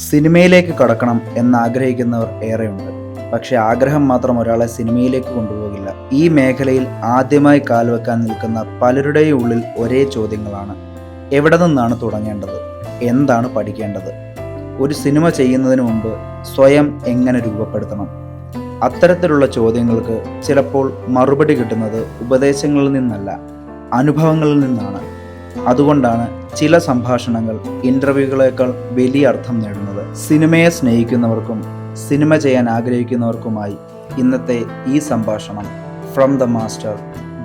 സിനിമയിലേക്ക് കടക്കണം എന്നാഗ്രഹിക്കുന്നവർ ഏറെയുണ്ട്. പക്ഷെ ആഗ്രഹം മാത്രം ഒരാളെ സിനിമയിലേക്ക് കൊണ്ടുപോകില്ല. ഈ മേഖലയിൽ ആദ്യമായി കാൽവെക്കാൻ നിൽക്കുന്ന പലരുടെയും ഉള്ളിൽ ഒരേ ചോദ്യങ്ങളാണ്. എവിടെ നിന്നാണ് തുടങ്ങേണ്ടത്? എന്താണ് പഠിക്കേണ്ടത്? ഒരു സിനിമ ചെയ്യുന്നതിന് മുമ്പ് സ്വയം എങ്ങനെ രൂപപ്പെടുത്തണം? അത്തരത്തിലുള്ള ചോദ്യങ്ങൾക്ക് ചിലപ്പോൾ മറുപടി കിട്ടുന്നത് ഉപദേശങ്ങളിൽ നിന്നല്ല, അനുഭവങ്ങളിൽ നിന്നാണ്. അതുകൊണ്ടാണ് ചില സംഭാഷണങ്ങൾ ഇൻ്റർവ്യൂകളേക്കാൾ വലിയ അർത്ഥം നേടുന്നത്. സിനിമയെ സ്നേഹിക്കുന്നവർക്കും സിനിമ ചെയ്യാൻ ആഗ്രഹിക്കുന്നവർക്കുമായി ഇന്നത്തെ ഈ സംഭാഷണം from the master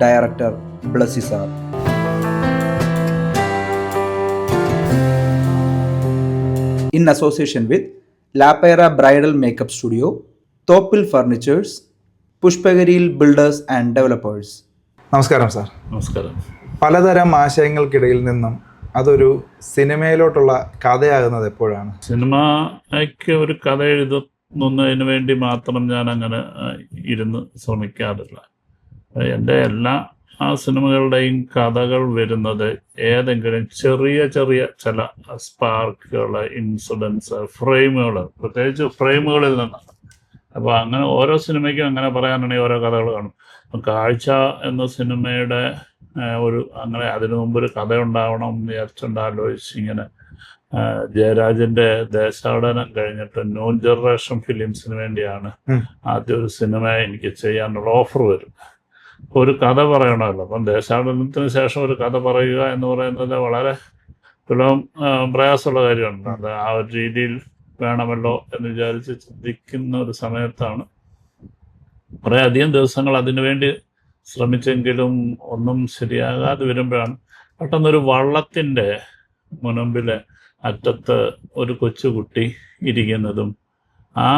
director Blessy sir. In association with ലാപ്പേറ bridal makeup studio, Thoppil furnitures, പുഷ്പഗിരിയിൽ ബിൽഡേഴ്സ് ആൻഡ് ഡെവലപ്പേഴ്സ്. നമസ്കാരം സാർ. നമസ്കാരം. പലതരം ആശയങ്ങൾക്കിടയിൽ നിന്നും അതൊരു സിനിമയിലോട്ടുള്ള കഥയാകുന്നത് എപ്പോഴാണ്? സിനിമയ്ക്ക് ഒരു കഥ എഴുതുന്നതിന് വേണ്ടി മാത്രം ഞാൻ അങ്ങനെ ഇരുന്ന് ശ്രമിക്കാറില്ല. എൻ്റെ എല്ലാ സിനിമകളുടെയും കഥകൾ വരുന്നത് ഏതെങ്കിലും ചെറിയ ചെറിയ ചില സ്പാർക്കുകൾ, ഇൻസിഡൻസ്, ഫ്രെയിമുകൾ, പ്രത്യേകിച്ച് ഫ്രെയിമുകളിൽ നിന്നാണ്. അപ്പോൾ അങ്ങനെ ഓരോ സിനിമയ്ക്കും അങ്ങനെ പറയാനാണെങ്കിൽ ഓരോ കഥകൾ കാണും. കാഴ്ച എന്ന സിനിമയുടെ അങ്ങനെ അതിനു മുമ്പൊരു കഥ ഉണ്ടാവണം എന്ന് വിചാരിച്ചുണ്ടാലോചിച്ച് ഇങ്ങനെ ജയരാജൻ്റെ ദേശാടനം കഴിഞ്ഞിട്ട് ന്യൂ ജനറേഷൻ ഫിലിംസിന് വേണ്ടിയാണ് ആദ്യം ഒരു സിനിമ എനിക്ക് ചെയ്യാനുള്ള ഓഫർ വരും. ഒരു കഥ പറയണമല്ലോ. അപ്പം ദേശാടനത്തിന് ശേഷം ഒരു കഥ പറയുക എന്ന് പറയുന്നത് വളരെ പ്രയാസമുള്ള കാര്യമാണ്. അത് ആ ഒരു രീതിയിൽ വേണമല്ലോ എന്ന് വിചാരിച്ച് ചിന്തിക്കുന്ന ഒരു സമയത്താണ് കുറേ അധികം ദിവസങ്ങൾ അതിനുവേണ്ടി ശ്രമിച്ചെങ്കിലും ഒന്നും ശരിയാകാതെ വരുമ്പോഴാണ് പെട്ടെന്നൊരു വള്ളത്തിൻ്റെ മുനമ്പിലെ അറ്റത്ത് ഒരു കൊച്ചുകുട്ടി ഇരിക്കുന്നതും ആ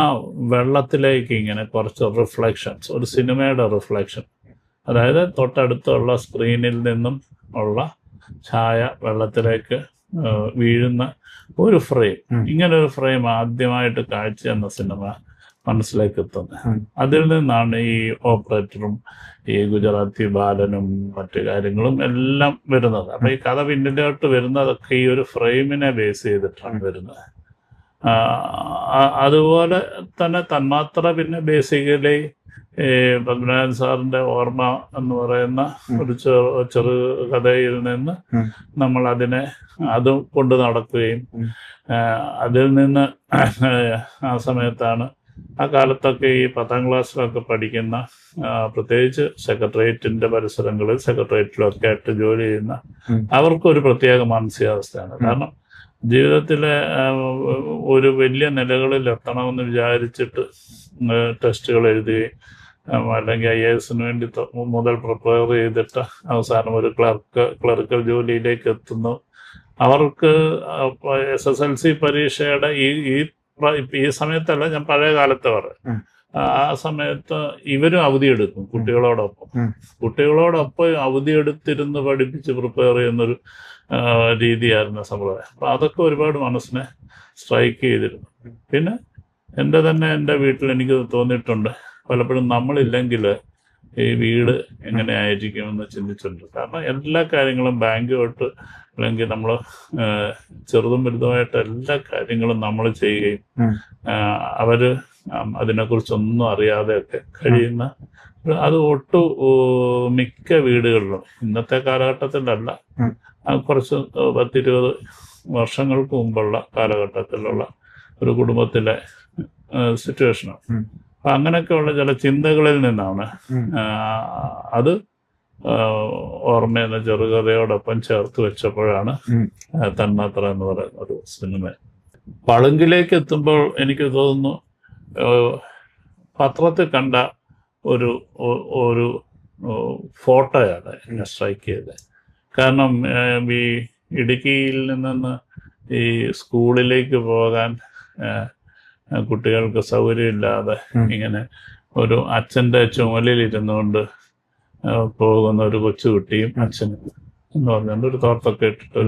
വെള്ളത്തിലേക്ക് ഇങ്ങനെ കുറച്ച് റിഫ്ലക്ഷൻസ്, ഒരു സിനിമയുടെ റിഫ്ലക്ഷൻ, അതായത് തൊട്ടടുത്തുള്ള സ്ക്രീനിൽ നിന്നും ഉള്ള ഛായ വെള്ളത്തിലേക്ക് വീഴുന്ന ഒരു ഫ്രെയിം, ഇങ്ങനൊരു ഫ്രെയിം ആദ്യമായിട്ട് കാഴ്ച എന്ന സിനിമ മനസ്സിലേക്ക് എത്തുന്നത്. അതിൽ നിന്നാണ് ഈ ഓപ്പറേറ്ററും ഈ ഗുജറാത്തി ബാലനും മറ്റു കാര്യങ്ങളും എല്ലാം വരുന്നത്. അപ്പൊ ഈ കഥ പിന്നിലോട്ട് വരുന്നതൊക്കെ ഈ ഒരു ഫ്രെയിമിനെ ബേസ് ചെയ്തിട്ടാണ് വരുന്നത്. അതുപോലെ തന്നെ തന്മാത്ര പിന്നെ ബേസിക്കലി പത്മനാഭൻ സാറിന്റെ ഓർമ്മ എന്ന് പറയുന്ന ഒരു ചെറു കഥയിൽ നിന്ന് നമ്മൾ അതും കൊണ്ട് നടക്കുകയും അതിൽ നിന്ന് ആ സമയത്താണ് ആ കാലത്തൊക്കെ ഈ 10ാം ക്ലാസ്സിലൊക്കെ പഠിക്കുന്ന പ്രത്യേകിച്ച് സെക്രട്ടേറിയറ്റിന്റെ പരിസരങ്ങളിൽ, സെക്രട്ടേറിയറ്റിലൊക്കെ ആയിട്ട് ജോലി ചെയ്യുന്ന അവർക്കൊരു പ്രത്യേക മാനസികാവസ്ഥയാണ്. കാരണം ജീവിതത്തിലെ ഒരു വലിയ നിലകളിൽ എത്തണമെന്ന് വിചാരിച്ചിട്ട് ടെസ്റ്റുകൾ എഴുതുകയും അല്ലെങ്കിൽ IAS വേണ്ടി മുതൽ പ്രിപ്പയർ ചെയ്തിട്ട് അവസാനം ഒരു ക്ലറിക്കൽ ജോലിയിലേക്ക് എത്തുന്നു. അവർക്ക് SSLC പരീക്ഷയുടെ ഈ സമയത്തല്ല, ഞാൻ പഴയ കാലത്ത് പറയും, ആ സമയത്ത് ഇവരും അവധിയെടുക്കും കുട്ടികളോടൊപ്പം അവധിയെടുത്തിരുന്ന് പഠിപ്പിച്ച് പ്രിപ്പയർ ചെയ്യുന്നൊരു രീതിയായിരുന്നു സമ്പ്രദായം. അപ്പം അതൊക്കെ ഒരുപാട് മനസ്സിനെ സ്ട്രൈക്ക് ചെയ്തിരുന്നു. പിന്നെ എൻ്റെ വീട്ടിൽ എനിക്ക് തോന്നിയിട്ടുണ്ട് പലപ്പോഴും നമ്മളില്ലെങ്കിൽ ഈ വീട് എങ്ങനെയായിരിക്കുമെന്ന് ചിന്തിച്ചിട്ടുണ്ട്. കാരണം എല്ലാ കാര്യങ്ങളും ബാങ്ക് തൊട്ട് അല്ലെങ്കിൽ നമ്മൾ ചെറുതും വലുതുമായിട്ട് എല്ലാ കാര്യങ്ങളും നമ്മൾ ചെയ്യുകയും അവര് അതിനെക്കുറിച്ചൊന്നും അറിയാതെയൊക്കെ കഴിയുന്ന അത് മിക്ക വീടുകളിലും ഇന്നത്തെ കാലഘട്ടത്തിലല്ല, കുറച്ച് 10-20 വർഷങ്ങൾക്ക് മുമ്പുള്ള കാലഘട്ടത്തിലുള്ള ഒരു കുടുംബത്തിലെ സിറ്റുവേഷനാണ്. അപ്പം അങ്ങനെയൊക്കെയുള്ള ചില ചിന്തകളിൽ നിന്നാണ് അത് ഓർമ്മയെന്ന ചെറുകഥയോടൊപ്പം ചേർത്ത് വെച്ചപ്പോഴാണ് തന്മാത്ര എന്ന് പറയുന്ന ഒരു സിനിമ. പളുങ്കിലേക്ക് എത്തുമ്പോൾ എനിക്ക് തോന്നുന്നു പത്രത്തിൽ കണ്ട ഒരു ഫോട്ടോയാണ് എന്നെ സ്ട്രൈക്ക് ചെയ്തത്. കാരണം ഈ ഇടുക്കിയിൽ നിന്ന് ഈ സ്കൂളിലേക്ക് പോകാൻ കുട്ടികൾക്ക് സൗകര്യമില്ലാതെ ഇങ്ങനെ ഒരു അച്ഛൻ്റെ ചുമലിൽ ഇരുന്നുകൊണ്ട് പോകുന്ന ഒരു കൊച്ചുകുട്ടിയും അച്ഛനും എന്ന് പറഞ്ഞുകൊണ്ട് ഒരു തോർത്തൊക്കെ ഇട്ടിട്ട്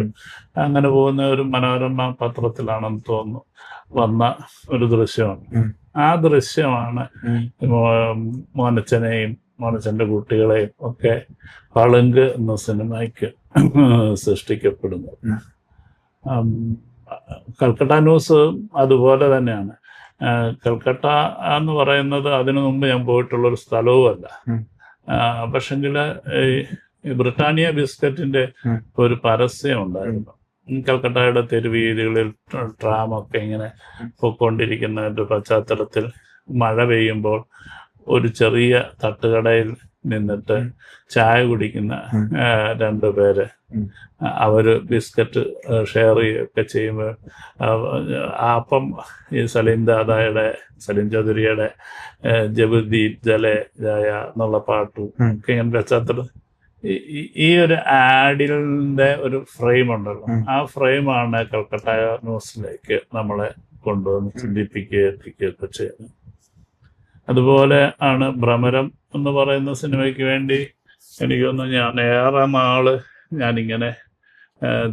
അങ്ങനെ പോകുന്ന ഒരു മനോരമ പത്രത്തിലാണെന്ന് തോന്നുന്നു വന്ന ഒരു ദൃശ്യമാണ്. ആ ദൃശ്യമാണ് മോനച്ചനെയും മോനച്ചൻ്റെ കുട്ടികളെയും ഒക്കെ പളുങ്ക് എന്ന സിനിമയ്ക്ക് സൃഷ്ടിക്കപ്പെടുന്നത്. കൽക്കട്ട ന്യൂസ് അതുപോലെ തന്നെയാണ്. കൽക്കട്ട എന്ന് പറയുന്നത് അതിനു മുമ്പ് ഞാൻ പോയിട്ടുള്ളൊരു സ്ഥലവുമല്ല. പക്ഷെങ്കിൽ ഈ ബ്രിട്ടാനിയ ബിസ്ക്കറ്റിന്റെ ഒരു പരസ്യം ഉണ്ടായിരുന്നു. കൽക്കട്ടയുടെ തെരുവീതികളിൽ ട്രാമൊക്കെ ഇങ്ങനെ പൊയ്ക്കൊണ്ടിരിക്കുന്നതിൻ്റെ പശ്ചാത്തലത്തിൽ മഴ പെയ്യുമ്പോൾ ഒരു ചെറിയ തട്ടുകടയിൽ നിന്നിട്ട് ചായ കുടിക്കുന്ന രണ്ടുപേര് അവര് ബിസ്ക്കറ്റ് ഷെയർ ചെയ്യുകയൊക്കെ ചെയ്യുമ്പോൾ അപ്പം ഈ സലീം ചൗധരിയുടെ ജബുദ്ദീ ജലെ ജായ എന്നുള്ള പാട്ടും ഒക്കെ ഇങ്ങനെ പശ്ചാത്തലം ഈ ഒരു ആഡിലിന്റെ ഒരു ഫ്രെയിം ഉണ്ടല്ലോ, ആ ഫ്രെയിമാണ് കൽക്കട്ട ന്യൂസിലേക്ക് നമ്മളെ കൊണ്ടുവന്ന് ചിന്തിപ്പിക്കുകയൊക്കെ ചെയ്യുന്നത്. അതുപോലെ ആണ് ഭ്രമരം എന്ന് പറയുന്ന സിനിമയ്ക്ക് വേണ്ടി എനിക്ക് തോന്നുന്നു ഞാൻ ഏറെ നാള് ഞാനിങ്ങനെ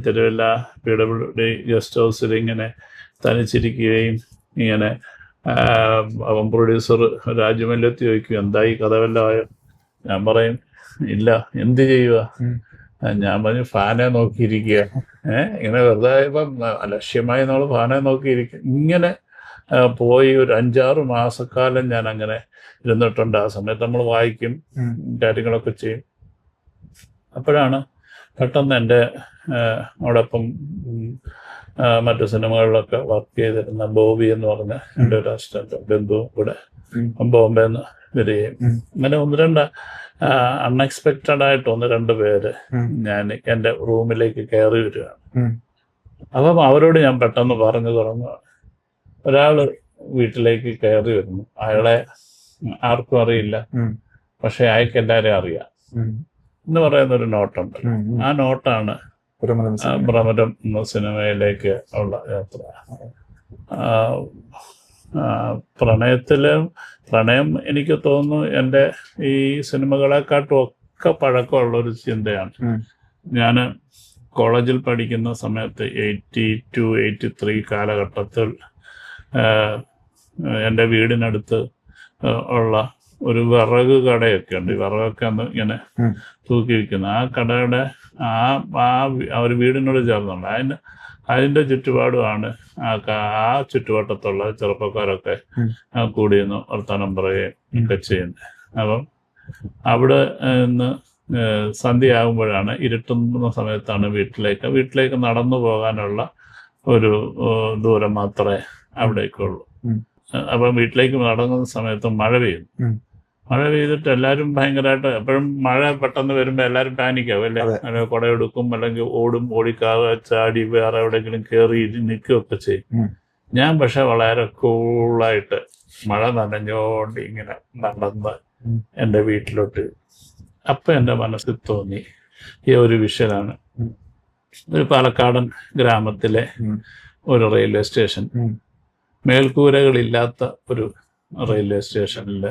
തിരുവല്ല PWD ഗസ്റ്റ് ഹൗസിൽ ഇങ്ങനെ തനിച്ചിരിക്കുകയും ഇങ്ങനെ അവൻ പ്രൊഡ്യൂസർ രാജമല്ലെത്തി ചോദിക്കും എന്തായി കഥ വല്ലതും ആയോ? ഞാൻ പറയും ഇല്ല, എന്ത് ചെയ്യുക? ഞാൻ പറഞ്ഞു ഫാനെ നോക്കിയിരിക്കുക. ഇങ്ങനെ വെറുതെ ഇപ്പം ലക്ഷ്യമായി നമ്മൾ ഫാനെ നോക്കിയിരിക്കുക. ഇങ്ങനെ പോയി ഒരു 5-6 മാസക്കാലം ഞാൻ അങ്ങനെ ഇരുന്നിട്ടുണ്ട്. ആ സമയത്ത് നമ്മൾ വായിക്കും, കാര്യങ്ങളൊക്കെ ചെയ്യും. അപ്പോഴാണ് പെട്ടെന്ന് എൻ്റെ അതോടൊപ്പം മറ്റു സിനിമകളിലൊക്കെ വർക്ക് ചെയ്തിരുന്ന ബോബി എന്ന് പറഞ്ഞ എൻ്റെ ഒരു അസിസ്റ്റന്റ് ബന്ധുവും കൂടെ ബോംബെ നിന്ന് വരികയും അങ്ങനെ 1-2 അൺഎക്സ്പെക്റ്റഡ് ആയിട്ട് 1-2 പേര് ഞാൻ എൻ്റെ റൂമിലേക്ക് കയറി വരികയാണ്. അപ്പം അവരോട് ഞാൻ പെട്ടെന്ന് പറഞ്ഞു തുടങ്ങുകയാണ്, ഒരാള് വീട്ടിലേക്ക് കയറി വരുന്നു, അയാളെ ആർക്കും അറിയില്ല, പക്ഷെ അയാൾക്ക് എല്ലാവരെയും അറിയാം എന്ന് പറയുന്ന ഒരു നോട്ടുണ്ട്. ആ നോട്ടാണ് ഭ്രമരം എന്ന സിനിമയിലേക്ക് ഉള്ള യാത്ര. പ്രണയം എനിക്ക് തോന്നുന്നു എൻ്റെ ഈ സിനിമകളെക്കാട്ടും ഒക്കെ പഴക്കമുള്ളൊരു ചിന്തയാണ്. ഞാൻ കോളേജിൽ പഠിക്കുന്ന സമയത്ത് 82-83 കാലഘട്ടത്തിൽ എൻ്റെ വീടിനടുത്ത് ഉള്ള ഒരു വിറക് കടയൊക്കെ ഉണ്ട്. ഈ വിറകൊക്കെ അന്ന് ഇങ്ങനെ തൂക്കി വയ്ക്കുന്ന ആ കടയുടെ ആ ഒരു വീടിനോട് ചേർന്നുണ്ട്. അതിൻ്റെ ചുറ്റുപാടുമാണ് ആ ചുറ്റുവട്ടത്തുള്ള ചെറുപ്പക്കാരൊക്കെ കൂടിയെന്ന് വർത്തമാനം പറയുകയും ഒക്കെ ചെയ്യുന്നത്. അപ്പം അവിടെ നിന്ന് സന്ധ്യയാകുമ്പോഴാണ്, ഇരുട്ടുന്ന സമയത്താണ് വീട്ടിലേക്ക് നടന്നു പോകാനുള്ള ഒരു ദൂരം മാത്രമേ അവിടേക്കുള്ളൂ. അപ്പം വീട്ടിലേക്ക് നടങ്ങുന്ന സമയത്ത് മഴ പെയ്യുന്നു. മഴ പെയ്തിട്ട് എല്ലാവരും ഭയങ്കരമായിട്ട്, എപ്പോഴും മഴ പെട്ടെന്ന് വരുമ്പോൾ എല്ലാവരും പാനിക്കാവും അല്ലേ, അല്ലെങ്കിൽ കുടയെടുക്കും, അല്ലെങ്കിൽ ഓടിക്കാവുക, ചാടി വേറെ എവിടെയെങ്കിലും കയറി നിൽക്കുകയൊക്കെ ചെയ്യും. ഞാൻ പക്ഷെ വളരെ കൂളായിട്ട് മഴ നനഞ്ഞോണ്ട് ഇങ്ങനെ നടന്ന് എൻ്റെ വീട്ടിലോട്ട്. അപ്പം എൻ്റെ മനസ്സിൽ തോന്നി ഈ ഒരു വിഷയമാണ്. ഒരു പാലക്കാടൻ ഗ്രാമത്തിലെ ഒരു റെയിൽവേ സ്റ്റേഷൻ, മേൽക്കൂരകളില്ലാത്ത ഒരു റെയിൽവേ സ്റ്റേഷനിൽ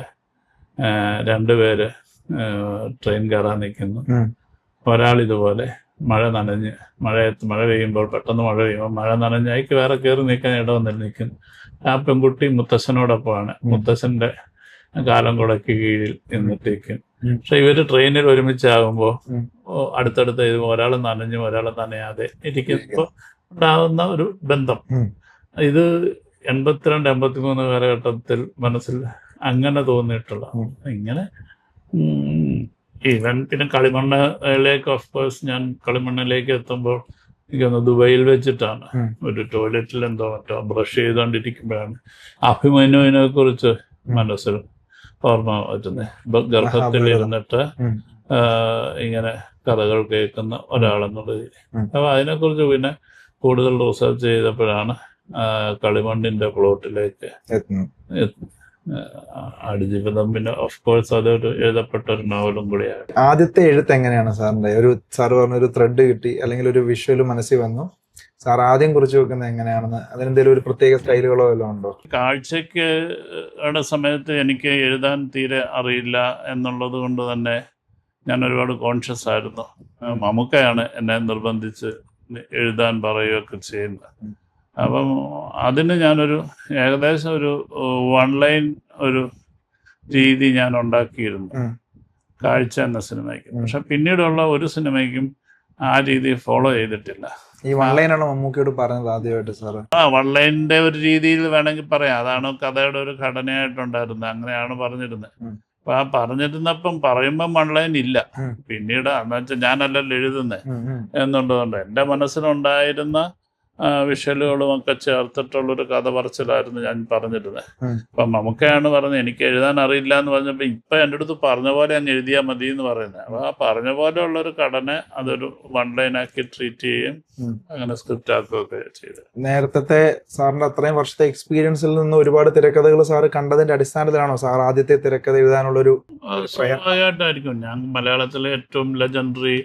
2 പേര് ട്രെയിൻ കയറാൻ നിൽക്കുന്നു. ഒരാൾ ഇതുപോലെ മഴ പെയ്യുമ്പോൾ പെട്ടെന്ന് മഴ പെയ്യുമ്പോൾ മഴ നനഞ്ഞ് അയക്ക് വേറെ കയറി നിൽക്കാൻ ഇടവന്നിട്ട് നിൽക്കുന്നു. ആ പെൺകുട്ടി മുത്തശ്ശനോടൊപ്പമാണ്. മുത്തശ്ശൻ്റെ കാലം കുടയ്ക്ക് കീഴിൽ നിന്നിട്ടേക്കും. പക്ഷെ ഇവര് ട്രെയിനിൽ ഒരുമിച്ചാകുമ്പോൾ അടുത്തടുത്ത് ഒരാൾ നനഞ്ഞും ഒരാൾ നനയാതെ ഇരിക്കുമ്പോൾ ഉണ്ടാകുന്ന ഒരു ബന്ധം, ഇത് 82-83 കാലഘട്ടത്തിൽ മനസ്സിൽ അങ്ങനെ തോന്നിയിട്ടുള്ള. ഇങ്ങനെ ഈവൻ പിന്നെ കളിമണ്ണിലേക്ക്, ഓഫ്കോഴ്സ് ഞാൻ കളിമണ്ണിലേക്ക് എത്തുമ്പോൾ എനിക്കൊന്ന് ദുബൈയിൽ വെച്ചിട്ടാണ് ഒരു ടോയ്ലറ്റിൽ മറ്റോ ബ്രഷ് ചെയ്തുകൊണ്ടിരിക്കുമ്പോഴാണ് അഭിമന്യുവിനെ കുറിച്ച് മനസ്സിൽ ഓർമ്മ പറ്റുന്നത്. ഗർഭത്തിൽ ഇരുന്നിട്ട് ഇങ്ങനെ കഥകൾ കേൾക്കുന്ന ഒരാളെന്നുള്ള രീതി. അപ്പൊ അതിനെക്കുറിച്ച് പിന്നെ കൂടുതൽ റിസർച്ച് ചെയ്തപ്പോഴാണ് കളിമണ്ണിന്റെ പ്ലോട്ടിലേക്ക് ആടുജീവിതം. പിന്നെ ഓഫ്കോഴ്സ് അതൊരു എഴുതപ്പെട്ട ഒരു നോവലും കൂടിയാണ്. ആദ്യത്തെ എഴുത്ത് എങ്ങനെയാണ് സാറിന്റെ? സാർ പറഞ്ഞ ഒരു ത്രെഡ് കിട്ടി, അല്ലെങ്കിൽ ഒരു വിഷ്വൽ മനസ്സിൽ വന്നു, സാർ ആദ്യം കുറിച്ച് വെക്കുന്നത് എങ്ങനെയാണെന്ന്, അതിനെന്തെങ്കിലും ഒരു പ്രത്യേക സ്റ്റൈലുകളോ വല്ലതും ഉണ്ടോ? കാഴ്ചക്ക് സമയത്ത് എനിക്ക് എഴുതാൻ തീരെ അറിയില്ല എന്നുള്ളത് കൊണ്ട് തന്നെ ഞാൻ ഒരുപാട് കോൺഷ്യസ് ആയിരുന്നു. മമ്മൂക്കയാണ് എന്നെ നിർബന്ധിച്ച് എഴുതാൻ പറയുകയൊക്കെ ചെയ്യുന്നത്. അപ്പം അതിന് ഞാനൊരു ഏകദേശം ഒരു 1 ലൈൻ ഒരു രീതി ഞാൻ ഉണ്ടാക്കിയിരുന്നു കാഴ്ച എന്ന സിനിമയ്ക്ക്. പക്ഷെ പിന്നീടുള്ള ഒരു സിനിമയ്ക്കും ആ രീതി ഫോളോ ചെയ്തിട്ടില്ല. ഈ വൺ ലൈനാണ് മമ്മൂക്കയോട് പറഞ്ഞത് ആദ്യമായിട്ട് സാറ്? വൺ ലൈനിന്റെ ഒരു രീതിയിൽ വേണമെങ്കിൽ പറയാം. അതാണ് കഥയുടെ ഒരു ഘടനയായിട്ടുണ്ടായിരുന്നത്. അങ്ങനെയാണ് പറഞ്ഞിരുന്നത്. അപ്പൊ ആ പറഞ്ഞിരുന്നപ്പം പറയുമ്പം വൺ ലൈൻ ഇല്ല. പിന്നീട് എന്ന് വെച്ചാൽ ഞാനല്ലല്ലോ എഴുതുന്നത് എന്നുള്ളതുകൊണ്ട് എൻ്റെ മനസ്സിലുണ്ടായിരുന്ന വിഷ്വലുകളും ഒക്കെ ചേർത്തിട്ടുള്ളൊരു കഥ പറച്ചിലായിരുന്നു ഞാൻ പറഞ്ഞിരുന്നത്. അപ്പം നമുക്കാണ് പറഞ്ഞത് എനിക്ക് എഴുതാൻ അറിയില്ല എന്ന് പറഞ്ഞപ്പോൾ ഇപ്പം എൻ്റെ അടുത്ത് പറഞ്ഞ പോലെ അങ്ങ് എഴുതിയാൽ മതി എന്ന് പറയുന്നത്. അപ്പോൾ ആ പറഞ്ഞ പോലെ ഉള്ളൊരു ഘടന അതൊരു വൺ ലൈനാക്കി ട്രീറ്റ് ചെയ്യുകയും അങ്ങനെ സ്ക്രിപ്റ്റ് ആക്കുകയൊക്കെ ചെയ്ത്. നേരത്തെ സാറിന്റെ അത്രയും വർഷത്തെ എക്സ്പീരിയൻസിൽ നിന്ന് ഒരുപാട് തിരക്കഥകൾ സാറ് കണ്ടതിന്റെ അടിസ്ഥാനത്തിലാണോ സാർ ആദ്യത്തെ തിരക്കഥ എഴുതാനുള്ളൊരു? സ്വാഭാവികമായിട്ടായിരിക്കും. ഞാൻ മലയാളത്തിലെ ഏറ്റവും ലെജൻഡറി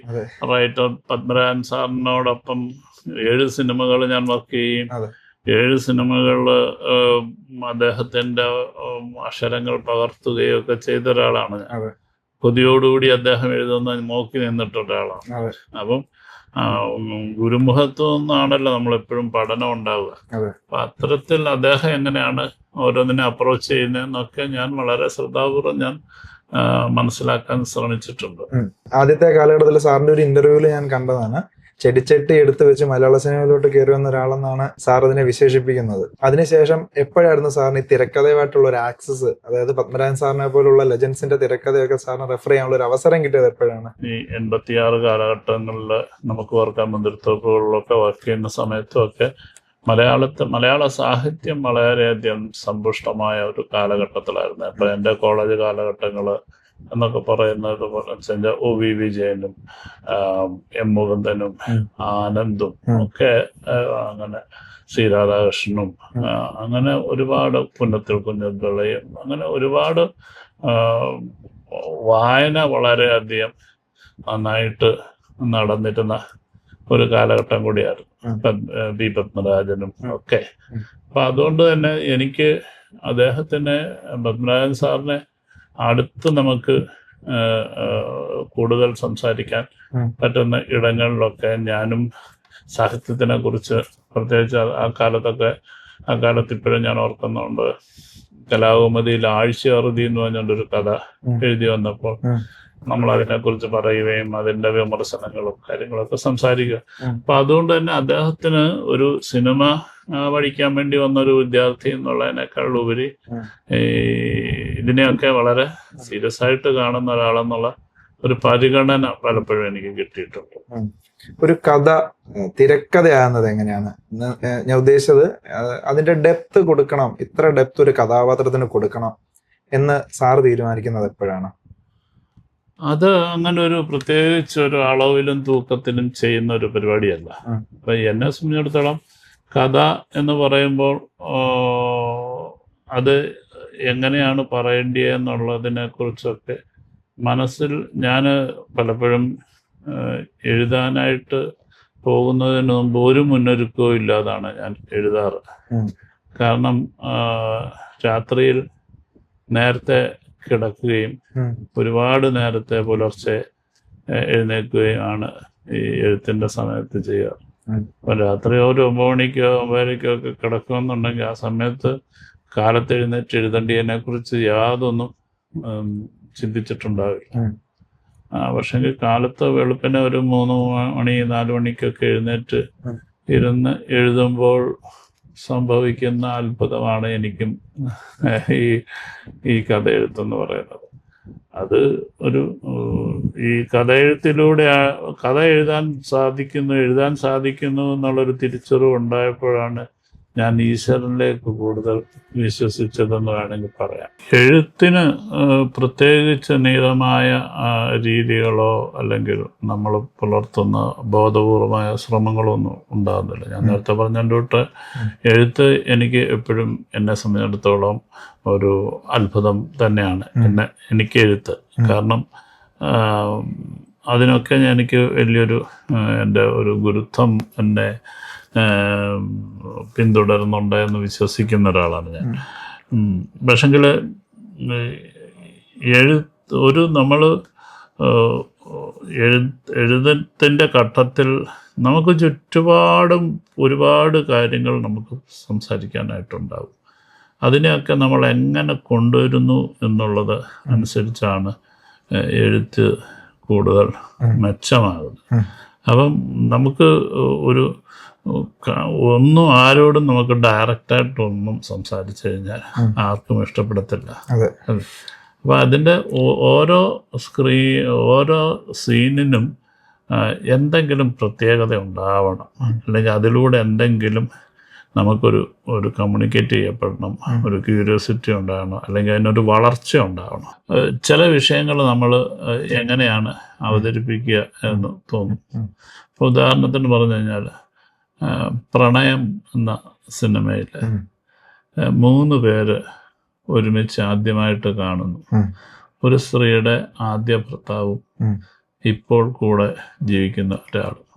റൈറ്റർ പത്മരാജൻ സാറിനോടൊപ്പം 7 സിനിമകൾ ഞാൻ വർക്ക് ചെയ്യും. 7 സിനിമകളിൽ അദ്ദേഹത്തിന്റെ അക്ഷരങ്ങൾ പകർത്തുകയും ഒക്കെ ചെയ്ത ഒരാളാണ് ഞാൻ. കൊതിയോടുകൂടി അദ്ദേഹം എഴുതുന്ന നോക്കി നിന്നിട്ട ഒരാളാണ്. അപ്പം ഗുരുമുഖത്തു നിന്നാണല്ലോ നമ്മളെപ്പോഴും പഠനം ഉണ്ടാവുക. അപ്പൊ അത്തരത്തിൽ അദ്ദേഹം എങ്ങനെയാണ് ഓരോന്നിനെ അപ്രോച്ച് ചെയ്യുന്നതെന്നൊക്കെ ഞാൻ വളരെ ശ്രദ്ധാപൂർവ്വം ഞാൻ മനസ്സിലാക്കാൻ ശ്രമിച്ചിട്ടുണ്ട്. ആദ്യത്തെ കാലഘട്ടത്തിൽ സാറിന്റെ ഒരു ഇന്റർവ്യൂവിൽ ഞാൻ കണ്ടതാണ്, ചെടിച്ചട്ടി എടുത്തു വെച്ച് മലയാള സിനിമയിലോട്ട് കയറി വന്ന ഒരാളെന്നാണ് സാർ അതിനെ വിശേഷിപ്പിക്കുന്നത്. അതിനുശേഷം എപ്പോഴായിരുന്നു സാറിന് ഈ തിരക്കഥയുമായിട്ടുള്ള ഒരു ആക്സസ്, അതായത് പത്മരാജൻ സാറിനെ പോലുള്ള ലെജൻസിന്റെ തിരക്കഥയൊക്കെ സാറിന് റെഫർ ചെയ്യാനുള്ള ഒരു അവസരം കിട്ടിയത് എപ്പോഴാണ്? ഈ 86 കാലഘട്ടങ്ങളിൽ നമുക്ക് ഓർക്കാൻ മന്ത്രിത്വങ്ങളിലൊക്കെ വർക്ക് ചെയ്യുന്ന സമയത്തുമൊക്കെ മലയാള സാഹിത്യം വളരെയധികം സമ്പുഷ്ടമായ ഒരു കാലഘട്ടത്തിലായിരുന്നു. അപ്പൊ എൻ്റെ കോളേജ് കാലഘട്ടങ്ങള് എന്നൊക്കെ പറയുന്നത് ഒ വി വിജയനും എം മുകുന്ദനും ആനന്ദും ഒക്കെ അങ്ങനെ ശ്രീരാധാകൃഷ്ണനും അങ്ങനെ ഒരുപാട് പുന്നത്തിൽ കുഞ്ഞുപിള്ളയും അങ്ങനെ ഒരുപാട് വായന വളരെയധികം നന്നായിട്ട് നടന്നിരുന്ന ഒരു കാലഘട്ടം കൂടിയായിരുന്നു പി പത്മരാജനും ഒക്കെ. അപ്പൊ അതുകൊണ്ട് തന്നെ എനിക്ക് അദ്ദേഹത്തിന് പത്മരാജൻ സാറിനെ അടുത്ത് നമുക്ക് കൂടുതൽ സംസാരിക്കാൻ പറ്റുന്ന ഇടങ്ങളിലൊക്കെ ഞാനും സാഹിത്യത്തിനെ കുറിച്ച് പ്രത്യേകിച്ച് ആ കാലത്ത് ഇപ്പോഴും ഞാൻ ഓർക്കുന്നുണ്ട്, കലാകൗമുദിയിൽ ആഴ്ചയറുതി എന്ന് പറഞ്ഞൊരു കഥ എഴുതി വന്നപ്പോൾ നമ്മൾ അതിനെക്കുറിച്ച് പറയുകയും അതിൻ്റെ വിമർശനങ്ങളും കാര്യങ്ങളൊക്കെ സംസാരിക്കുക. അപ്പൊ അതുകൊണ്ട് തന്നെ അദ്ദേഹത്തിന് ഒരു സിനിമ പഠിക്കാൻ വേണ്ടി വന്നൊരു വിദ്യാർത്ഥി എന്നുള്ളതിനേക്കാൾ ഉപരി ഇതിനെയൊക്കെ വളരെ സീരിയസ് ആയിട്ട് കാണുന്ന ഒരാളെന്നുള്ള ഒരു പരിഗണന പലപ്പോഴും എനിക്ക് കിട്ടിയിട്ടുണ്ട്. ഒരു കഥ തിരക്കഥയാകുന്നത് എങ്ങനെയാണ് ഞാൻ ഉദ്ദേശിച്ചത്, അതിന്റെ ഡെപ്ത് കൊടുക്കണം, ഇത്ര ഡെപ്ത് ഒരു കഥാപാത്രത്തിന് കൊടുക്കണം എന്ന് സാറ് തീരുമാനിക്കുന്നത് എപ്പോഴാണ്? അത് അങ്ങനെ ഒരു പ്രത്യേകിച്ച് ഒരു അളവിലും തൂക്കത്തിലും ചെയ്യുന്ന ഒരു പരിപാടിയല്ല. അപ്പൊ എന്നെ സംബന്ധിച്ചിടത്തോളം കഥ എന്ന് പറയുമ്പോൾ അത് എങ്ങനെയാണ് പറയേണ്ടതെന്നുള്ളതിനെ കുറിച്ചൊക്കെ മനസ്സിൽ ഞാൻ പലപ്പോഴും എഴുതാനായിട്ട് പോകുന്നതിന് മുമ്പ് ഒരു മുന്നൊരുക്കവും ഇല്ലാതാണ് ഞാൻ എഴുതാറ്. കാരണം രാത്രിയിൽ നേരത്തെ കിടക്കുകയും ഒരുപാട് നേരത്തെ പുലർച്ചെ എഴുന്നേൽക്കുകയും ആണ് ഈ എഴുത്തിൻ്റെ സമയത്ത് ചെയ്യുക. അപ്പം രാത്രി ഒരു 9 മണിക്കോ 9:30 ഒക്കെ കിടക്കുമെന്നുണ്ടെങ്കിൽ ആ സമയത്ത് കാലത്ത് എഴുന്നേറ്റ് എഴുതേണ്ടതിനെ കുറിച്ച് യാതൊന്നും ചിന്തിച്ചിട്ടുണ്ടാവില്ല. പക്ഷെങ്കിൽ കാലത്ത് വെളുപ്പിനെ ഒരു 3 മണി 4 മണിക്കൊക്കെ എഴുന്നേറ്റ് ഇരുന്ന് എഴുതുമ്പോൾ സംഭവിക്കുന്ന അത്ഭുതമാണ് എനിക്കും ഈ കഥ എഴുത്തെന്ന് പറയുന്നത്. അത് ഒരു ഈ കഥയെഴുത്തിലൂടെ കഥ എഴുതാൻ സാധിക്കുന്നു എന്നുള്ളൊരു തിരിച്ചറിവ് ഉണ്ടായപ്പോഴാണ് ഞാൻ ഈശ്വരനിലേക്ക് കൂടുതൽ വിശ്വസിച്ചതെന്ന് വേണമെങ്കിൽ പറയാം. എഴുത്തിന് പ്രത്യേകിച്ച് നിയതമായ രീതികളോ അല്ലെങ്കിൽ നമ്മൾ പുലർത്തുന്ന ബോധപൂർവമായ ശ്രമങ്ങളോ ഒന്നും ഉണ്ടാകുന്നില്ല. ഞാൻ നേരത്തെ പറഞ്ഞതിൻ്റെ തൊട്ട് എഴുത്ത് എനിക്ക് എപ്പോഴും എന്നെ സംബന്ധിച്ചിടത്തോളം ഒരു അത്ഭുതം തന്നെയാണ് എനിക്ക് എഴുത്ത്. കാരണം അതിനൊക്കെ എനിക്ക് വലിയൊരു എൻ്റെ ഒരു ഗുരുത്വം എന്നെ പിന്തുടരുന്നുണ്ട് എന്ന് വിശ്വസിക്കുന്ന ഒരാളാണ് ഞാൻ. പക്ഷെങ്കിൽ നമ്മൾ എഴുത്തിൻ്റെ ഘട്ടത്തിൽ നമുക്ക് ചുറ്റുപാടും ഒരുപാട് കാര്യങ്ങൾ നമുക്ക് സംസാരിക്കാനായിട്ടുണ്ടാകും. അതിനെയൊക്കെ നമ്മൾ എങ്ങനെ കൊണ്ടുവരുന്നു എന്നുള്ളത് അനുസരിച്ചാണ് എഴുത്ത് കൂടുതൽ മെച്ചമാകുന്നത്. അപ്പം നമുക്ക് ഒരു ഒന്നും ആരോടും നമുക്ക് ഡയറക്റ്റായിട്ടൊന്നും സംസാരിച്ചു കഴിഞ്ഞാൽ ആർക്കും ഇഷ്ടപ്പെടത്തില്ല. അപ്പം അതിൻ്റെ ഓരോ സീനിനും എന്തെങ്കിലും പ്രത്യേകത ഉണ്ടാവണം, അല്ലെങ്കിൽ അതിലൂടെ എന്തെങ്കിലും നമുക്കൊരു കമ്മ്യൂണിക്കേറ്റ് ചെയ്യപ്പെടണം, ഒരു ക്യൂരിയോസിറ്റി ഉണ്ടാകണം, അല്ലെങ്കിൽ അതിനൊരു വളർച്ച ഉണ്ടാവണം. ചില വിഷയങ്ങൾ നമ്മൾ എങ്ങനെയാണ് അവതരിപ്പിക്കുക എന്ന് തോന്നും. ഇപ്പോൾ ഉദാഹരണത്തിന് പറഞ്ഞു കഴിഞ്ഞാൽ പ്രണയം എന്ന സിനിമയിൽ 3 പേര് ഒരുമിച്ച് ആദ്യമായിട്ട് കാണുന്നു. ഒരു സ്ത്രീയുടെ ആദ്യ ഭർത്താവും ഇപ്പോൾ കൂടെ ജീവിക്കുന്ന ഒരാളും.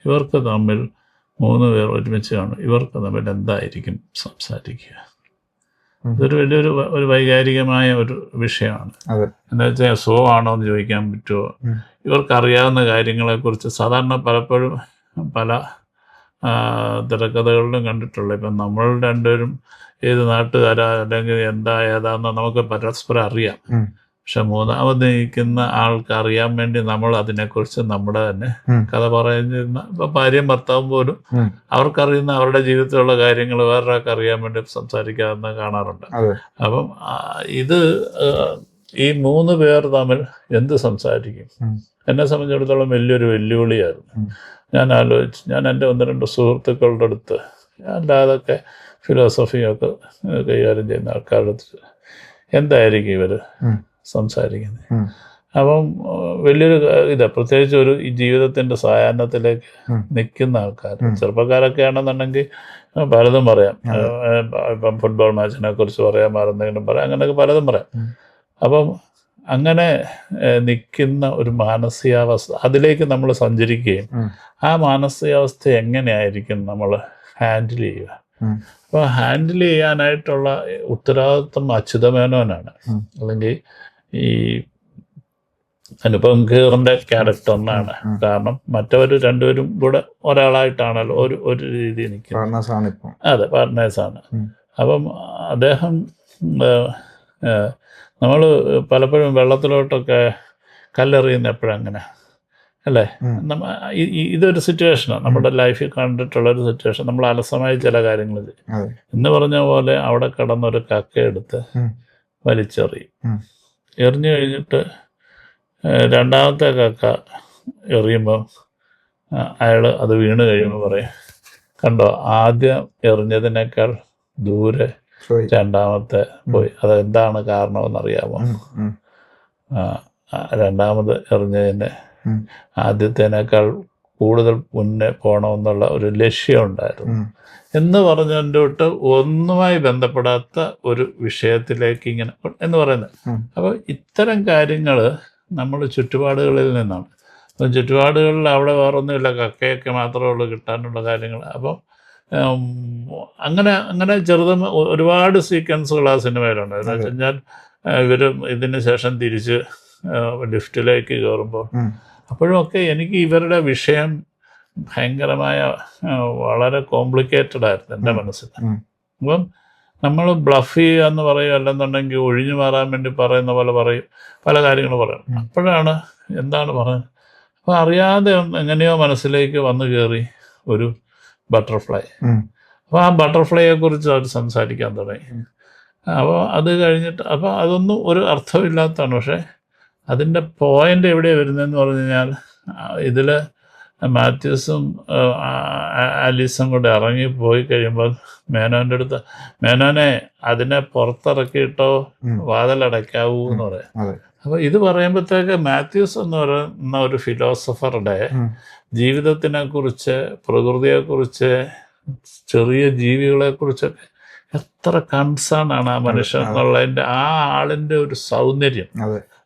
ഇവർക്ക് തമ്മിൽ 3 പേർ ഒരുമിച്ച് കാണും. ഇവർക്ക് തമ്മിൽ എന്തായിരിക്കും സംസാരിക്കുക? ഇതൊരു വലിയൊരു വൈകാരികമായ ഒരു വിഷയമാണ്. എന്താ വെച്ചാൽ ആണോ എന്ന് ചോദിക്കാൻ പറ്റുമോ? ഇവർക്കറിയാവുന്ന കാര്യങ്ങളെക്കുറിച്ച് സാധാരണ പലപ്പോഴും പല തിരക്കഥകളിലും കണ്ടിട്ടുള്ള, ഇപ്പം നമ്മൾ രണ്ടുപേരും ഏത് നാട്ടുകാരാ അല്ലെങ്കിൽ ഏതാന്ന് നമുക്ക് പരസ്പരം അറിയാം. പക്ഷെ മൂന്നാമത് നിൽക്കുന്ന ആൾക്ക് അറിയാൻ വേണ്ടി നമ്മൾ അതിനെക്കുറിച്ച് നമ്മുടെ തന്നെ കഥ പറയുന്ന, ഇപ്പം ഭാര്യയും ഭർത്താവും പോലും അവർക്കറിയുന്ന അവരുടെ ജീവിതത്തിലുള്ള കാര്യങ്ങൾ വേറൊരാൾക്ക് അറിയാൻ വേണ്ടി സംസാരിക്കാമെന്ന് കാണാറുണ്ട്. അപ്പം ഇത് ഈ 3 പേർ തമ്മിൽ എന്ത് സംസാരിക്കും? എന്നെ സംബന്ധിച്ചിടത്തോളം വലിയൊരു വെല്ലുവിളിയായിരുന്നു. ഞാൻ ആലോചിച്ചു, ഞാൻ എൻ്റെ 1-2 സുഹൃത്തുക്കളുടെ അടുത്ത്, അല്ലാതൊക്കെ ഫിലോസഫിയൊക്കെ കൈകാര്യം ചെയ്യുന്ന ആൾക്കാരുടെ അടുത്ത് എന്തായിരിക്കും ഇവർ സംസാരിക്കുന്നത്? അപ്പം വലിയൊരു പ്രത്യേകിച്ച് ഈ ജീവിതത്തിൻ്റെ സായാഹ്നത്തിലേക്ക് നിൽക്കുന്ന ആൾക്കാർ, ചെറുപ്പക്കാരൊക്കെ ആണെന്നുണ്ടെങ്കിൽ പലതും പറയാം. ഇപ്പം ഫുട്ബോൾ മാച്ചിനെ കുറിച്ച് പറയാം, വേറെന്തെങ്കിലും പറയാം, അങ്ങനെയൊക്കെ പലതും പറയാം. അപ്പം അങ്ങനെ നിൽക്കുന്ന ഒരു മാനസികാവസ്ഥ, അതിലേക്ക് നമ്മൾ സഞ്ചരിക്കുകയും ആ മാനസികാവസ്ഥ എങ്ങനെയായിരിക്കും നമ്മൾ ഹാൻഡിൽ ചെയ്യുക? അപ്പോൾ ഹാൻഡിൽ ചെയ്യാനായിട്ടുള്ള ഉത്തരവാദിത്വം അച്യുതമേനോനാണ്, അല്ലെങ്കിൽ ഈ അനുപം ഖേറിൻ്റെ ക്യാരക്ടറിനാണ്. കാരണം മറ്റവർ രണ്ടുപേരും കൂടെ ഒരാളായിട്ടാണല്ലോ ഒരു രീതി നിൽക്കുന്നത്. അതെ, പാർട്ട്നേഴ്സാണ്. അപ്പം അദ്ദേഹം നമ്മൾ പലപ്പോഴും വെള്ളത്തിലോട്ടൊക്കെ കല്ലെറിയുന്ന എപ്പോഴങ്ങനെ അല്ലേ? ഇതൊരു സിറ്റുവേഷനാണ് നമ്മുടെ ലൈഫിൽ കണ്ടിട്ടുള്ളൊരു സിറ്റുവേഷൻ. നമ്മൾ അലസമായി ചില കാര്യങ്ങൾ എന്ന് പറഞ്ഞ പോലെ അവിടെ കിടന്നൊരു കക്കയെടുത്ത് വലിച്ചെറിയും. എറിഞ്ഞു കഴിഞ്ഞിട്ട് രണ്ടാമത്തെ കക്ക എറിയുമ്പോൾ അയാൾ അത് വീണ് കഴിയുമ്പോൾ പറയും, കണ്ടോ, ആദ്യം എറിഞ്ഞതിനേക്കാൾ ദൂരെ രണ്ടാമത്തെ പോയി. അതെന്താണ് കാരണമെന്നറിയാമോ? രണ്ടാമത് എറിഞ്ഞതിന് ആദ്യത്തേനേക്കാൾ കൂടുതൽ മുന്നേ പോകണമെന്നുള്ള ഒരു ലക്ഷ്യം ഉണ്ടായിരുന്നു എന്ന് പറഞ്ഞതിൻ്റെ തൊട്ട് ഒന്നുമായി ബന്ധപ്പെടാത്ത ഒരു വിഷയത്തിലേക്ക് ഇങ്ങനെ എന്ന് പറയുന്നത്. അപ്പോൾ ഇത്തരം കാര്യങ്ങൾ നമ്മൾ ചുറ്റുപാടുകളിൽ നിന്നാണ്. അപ്പം ചുറ്റുപാടുകളിൽ അവിടെ വേറൊന്നുമില്ല, കക്കയൊക്കെ മാത്രമേ ഉള്ളൂ കിട്ടാനുള്ള കാര്യങ്ങൾ. അപ്പം അങ്ങനെ ഒരുപാട് സീക്വൻസുകൾ ആ സിനിമയിലുണ്ട്. എന്ന് വെച്ച് കഴിഞ്ഞാൽ ഇവർ ഇതിന് ശേഷം തിരിച്ച് ലിഫ്റ്റിലേക്ക് കയറുമ്പോൾ അപ്പോഴുമൊക്കെ എനിക്ക് ഇവരുടെ വിഷയം ഭയങ്കരമായ വളരെ കോംപ്ലിക്കേറ്റഡ് ആയിരുന്നു എൻ്റെ മനസ്സിൽ. അപ്പം നമ്മൾ ബ്ലഫ് ചെയ്യുക എന്ന് പറയും, അല്ലെന്നുണ്ടെങ്കിൽ ഒഴിഞ്ഞു മാറാൻ വേണ്ടി പറയുന്ന പോലെ പറയും, പല കാര്യങ്ങൾ പറയും. അപ്പോഴാണ് എന്താണ് പറയുന്നത്, അപ്പോൾ അറിയാതെ എങ്ങനെയോ മനസ്സിലേക്ക് വന്നു കയറി ഒരു ബട്ടർഫ്ലൈ. അപ്പോൾ ആ ബട്ടർഫ്ലൈയെ കുറിച്ച് അവർ സംസാരിക്കാൻ തുടങ്ങി. അപ്പോൾ അത് കഴിഞ്ഞിട്ട് അപ്പോൾ അതൊന്നും ഒരു അർത്ഥമില്ലാത്തതാണ്. പക്ഷേ അതിൻ്റെ പോയിൻ്റ് എവിടെയാണ് വരുന്നതെന്ന് പറഞ്ഞു കഴിഞ്ഞാൽ, ഇതിൽ മാത്യൂസും ആലീസും കൂടെ ഇറങ്ങിപ്പോയി കഴിയുമ്പോൾ മേനോൻ്റെ അടുത്ത്, മേനോനെ അതിനെ പുറത്തിറക്കിയിട്ടോ വാതിലടയ്ക്കാവൂ എന്ന് പറയാം. അപ്പോൾ ഇത് പറയുമ്പോഴത്തേക്ക് മാത്യൂസ് എന്ന് പറയുന്ന ഒരു ഫിലോസഫറുടെ ജീവിതത്തിനെ കുറിച്ച്, പ്രകൃതിയെക്കുറിച്ച്, ചെറിയ ജീവികളെക്കുറിച്ചൊക്കെ എത്ര കൺസേൺ ആണ് ആ മനുഷ്യൻ എന്നുള്ളതിൻ്റെ, ആ ആളിൻ്റെ ഒരു സൗന്ദര്യം,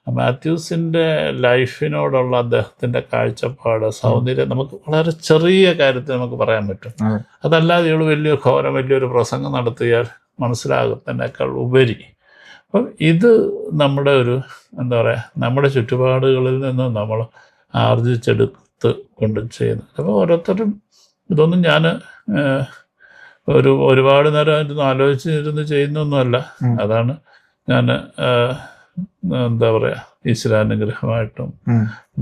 മാത്യൂസിൻ്റെ ലൈഫിനോടുള്ള അദ്ദേഹത്തിൻ്റെ കാഴ്ചപ്പാട്, സൗന്ദര്യം നമുക്ക് വളരെ ചെറിയ കാര്യത്തിൽ നമുക്ക് പറയാൻ പറ്റും. അതല്ലാതെ ഇവൾ വലിയൊരു പ്രസംഗം നടത്തിയാൽ മനസ്സിലാകുന്നതിനേക്കാൾ ഉപരി. അപ്പം ഇത് നമ്മുടെ എന്താ പറയുക, നമ്മുടെ ചുറ്റുപാടുകളിൽ നിന്ന് നമ്മൾ ആർജിച്ചെടുത്ത് കൊണ്ട് ചെയ്യുന്നത്. അപ്പോൾ ഓരോരുത്തരും ഇതൊന്നും ഞാൻ ഒരുപാട് നേരം ഇരുന്ന് ആലോചിച്ചിരുന്ന് ചെയ്യുന്നൊന്നുമല്ല. അതാണ് ഞാൻ എന്താ പറയാ, ഈശ്വരാനുഗ്രഹമായിട്ടും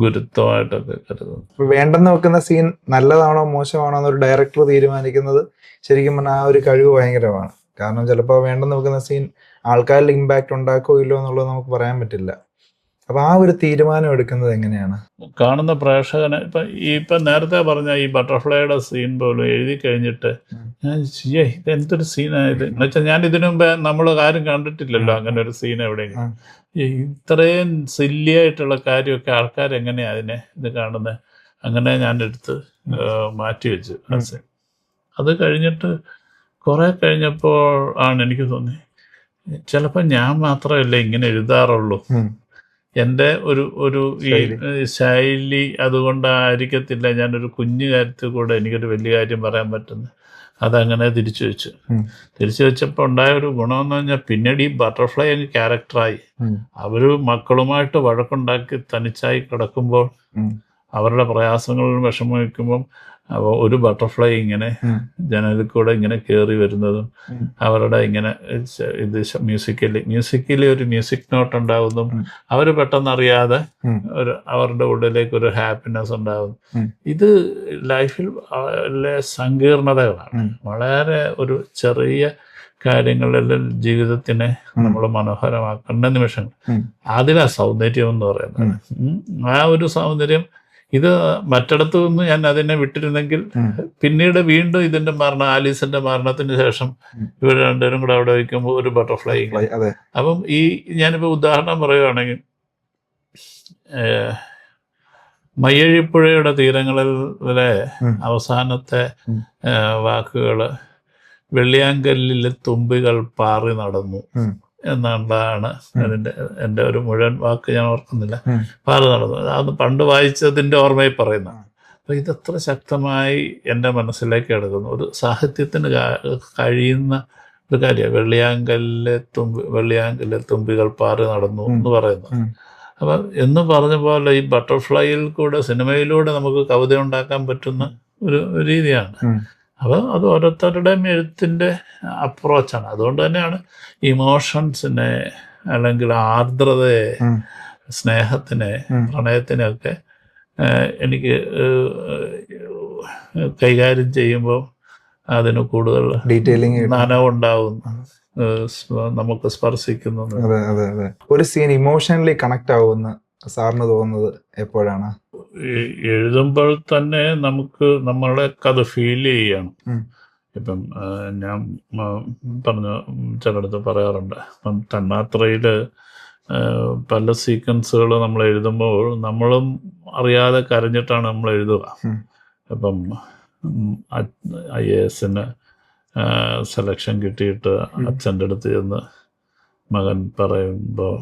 ഗുരുത്വമായിട്ടൊക്കെ കരുതുന്നു. വേണ്ടെന്ന് വെക്കുന്ന സീൻ നല്ലതാണോ മോശമാണോ എന്നൊരു ഡയറക്ടർ തീരുമാനിക്കുന്നത് ശരിക്കും പറഞ്ഞാൽ ആ ഒരു കഴിവ് ഭയങ്കരമാണ്. കാരണം ചിലപ്പോൾ വേണ്ടെന്ന് വെക്കുന്ന സീൻ ആൾക്കാരിൽ ഇമ്പാക്ട് ഉണ്ടാക്കോ ഇല്ലോ എന്നുള്ളത് നമുക്ക് പറയാൻ പറ്റില്ല. അപ്പൊ ആ ഒരു തീരുമാനം എടുക്കുന്നത് എങ്ങനെയാണ്? കാണുന്ന പ്രേക്ഷകന് ഇപ്പൊ നേരത്തെ പറഞ്ഞ ഈ ബട്ടർഫ്ലൈയുടെ സീൻ പോലും എഴുതി കഴിഞ്ഞിട്ട് ഞാൻ ഇത് എന്തൊരു സീനായത് എന്ന് വെച്ചാൽ, ഞാൻ ഇതിനു മുമ്പേ നമ്മൾ ആരും കണ്ടിട്ടില്ലല്ലോ അങ്ങനെ ഒരു സീൻ എവിടെയെങ്കിലും. ഇത്രയും സില്ലിയായിട്ടുള്ള കാര്യമൊക്കെ ആൾക്കാർ എങ്ങനെയാ അതിനെ ഇത് കാണുന്നത്, അങ്ങനെ ഞാൻ എടുത്ത് മാറ്റി വെച്ചു ആ സീൻ. അത് കഴിഞ്ഞിട്ട് കുറെ കഴിഞ്ഞപ്പോൾ ആണ് എനിക്ക് തോന്നി, ചിലപ്പോൾ ഞാൻ മാത്രമല്ല ഇങ്ങനെ എഴുതാറുള്ളൂ, എൻ്റെ ഒരു ഈ ശൈലി അതുകൊണ്ടായിരിക്കത്തില്ല ഞാനൊരു കുഞ്ഞു കാര്യത്തിൽ കൂടെ എനിക്കൊരു വലിയ കാര്യം പറയാൻ പറ്റുന്നത്. അതങ്ങനെ തിരിച്ചു വെച്ചപ്പോൾ ഉണ്ടായ ഒരു ഗുണമെന്ന് പറഞ്ഞാൽ, പിന്നീട് ഈ ബട്ടർഫ്ലൈ അങ്ങ് ക്യാരക്ടറായി. അവര് മക്കളുമായിട്ട് വഴക്കുണ്ടാക്കി തനിച്ചായി കിടക്കുമ്പോൾ, അവരുടെ പ്രയാസങ്ങളിലും വിഷമിക്കുമ്പം ഒരു ബട്ടർഫ്ലൈ ഇങ്ങനെ ജനലിൽ കൂടെ ഇങ്ങനെ കയറി വരുന്നതും, അവരുടെ ഇങ്ങനെ ഇത് മ്യൂസിക്കലി ഒരു മ്യൂസിക് നോട്ട് ഉണ്ടാകുന്നതും, അവർ പെട്ടെന്ന് അറിയാതെ അവരുടെ ഉള്ളിലേക്ക് ഒരു ഹാപ്പിനെസ് ഉണ്ടാകുന്നു. ഇത് ലൈഫിൽ സങ്കീർണതകളാണ്. വളരെ ഒരു ചെറിയ കാര്യങ്ങളിലെല്ലാം ജീവിതത്തിനെ നമ്മൾ മനോഹരമാക്കേണ്ട നിമിഷങ്ങൾ. അതിലാ സൗന്ദര്യം എന്ന് പറയുന്നത്. ആ ഒരു സൗന്ദര്യം ഇത് മറ്റിടത്തു നിന്ന് ഞാൻ അതിനെ വിട്ടിരുന്നെങ്കിൽ പിന്നീട് വീണ്ടും ഇതിന്റെ ആലീസിന്റെ മരണത്തിന് ശേഷം ഇവർ രണ്ടുപേരും കൂടെ അവിടെ വയ്ക്കുമ്പോൾ ഒരു ബട്ടർഫ്ലൈ. അപ്പം ഈ ഞാനിപ്പോ ഉദാഹരണം പറയുകയാണെങ്കിൽ, മയ്യഴിപ്പുഴയുടെ തീരങ്ങളിലെ അവസാനത്തെ വാക്കുകള് വെള്ളിയാങ്കല്ലിലെ തുമ്പികൾ പാറി നടന്നു എന്നുള്ളതാണ് എൻ്റെ ഒരു മുഴുവൻ വാക്ക് ഞാൻ ഓർക്കുന്നില്ല. പാറി നടന്നു, അത് പണ്ട് വായിച്ചതിൻ്റെ ഓർമ്മയിൽ പറയുന്ന. അപ്പൊ ഇതത്ര ശക്തമായി എൻ്റെ മനസ്സിലേക്ക് എടുക്കുന്നു. ഒരു സാഹിത്യത്തിന് കഴിയുന്ന ഒരു കാര്യമാണ് വെള്ളിയാങ്കല്ലിലെ തുമ്പികൾ പാറി നടന്നു എന്ന് പറയുന്നത്. അപ്പം എന്ന് പറഞ്ഞ പോലെ ഈ ബട്ടർഫ്ലൈയിൽ കൂടെ, സിനിമയിലൂടെ നമുക്ക് കവിത ഉണ്ടാക്കാൻ പറ്റുന്ന ഒരു രീതിയാണ്. അപ്പോൾ അത് ഓരോരുത്തരുടെയും എഴുത്തിൻ്റെ അപ്രോച്ചാണ്. അതുകൊണ്ട് തന്നെയാണ് ഇമോഷൻസിനെ, അല്ലെങ്കിൽ ആർദ്രതയെ, സ്നേഹത്തിനെ, പ്രണയത്തിനെയൊക്കെ എനിക്ക് കൈകാര്യം ചെയ്യുമ്പോൾ അതിന് കൂടുതൽ ഡീറ്റെയിലിംഗ് നനവുണ്ടാവും, നമുക്ക് സ്പർശിക്കുന്നു. ഒരു സീൻ ഇമോഷണലി കണക്ട് ആവുമെന്ന് സാറിന് തോന്നുന്നത് എപ്പോഴാണ്? എഴുതുമ്പോൾ തന്നെ നമുക്ക് നമ്മളൊക്കെ അത് ഫീൽ ചെയ്യണം. ഇപ്പം ഞാൻ പറഞ്ഞു ചിലടത്ത് പറയാറുണ്ട്, ഇപ്പം തന്മാത്രയിൽ പല സീക്വൻസുകൾ നമ്മൾ എഴുതുമ്പോൾ നമ്മളും അറിയാതെ കരഞ്ഞിട്ടാണ് നമ്മൾ എഴുതുക. ഇപ്പം IAS സെലക്ഷൻ കിട്ടിയിട്ട് അച്ഛൻ്റെ അടുത്ത് ചെന്ന് മകൻ പറയുമ്പോൾ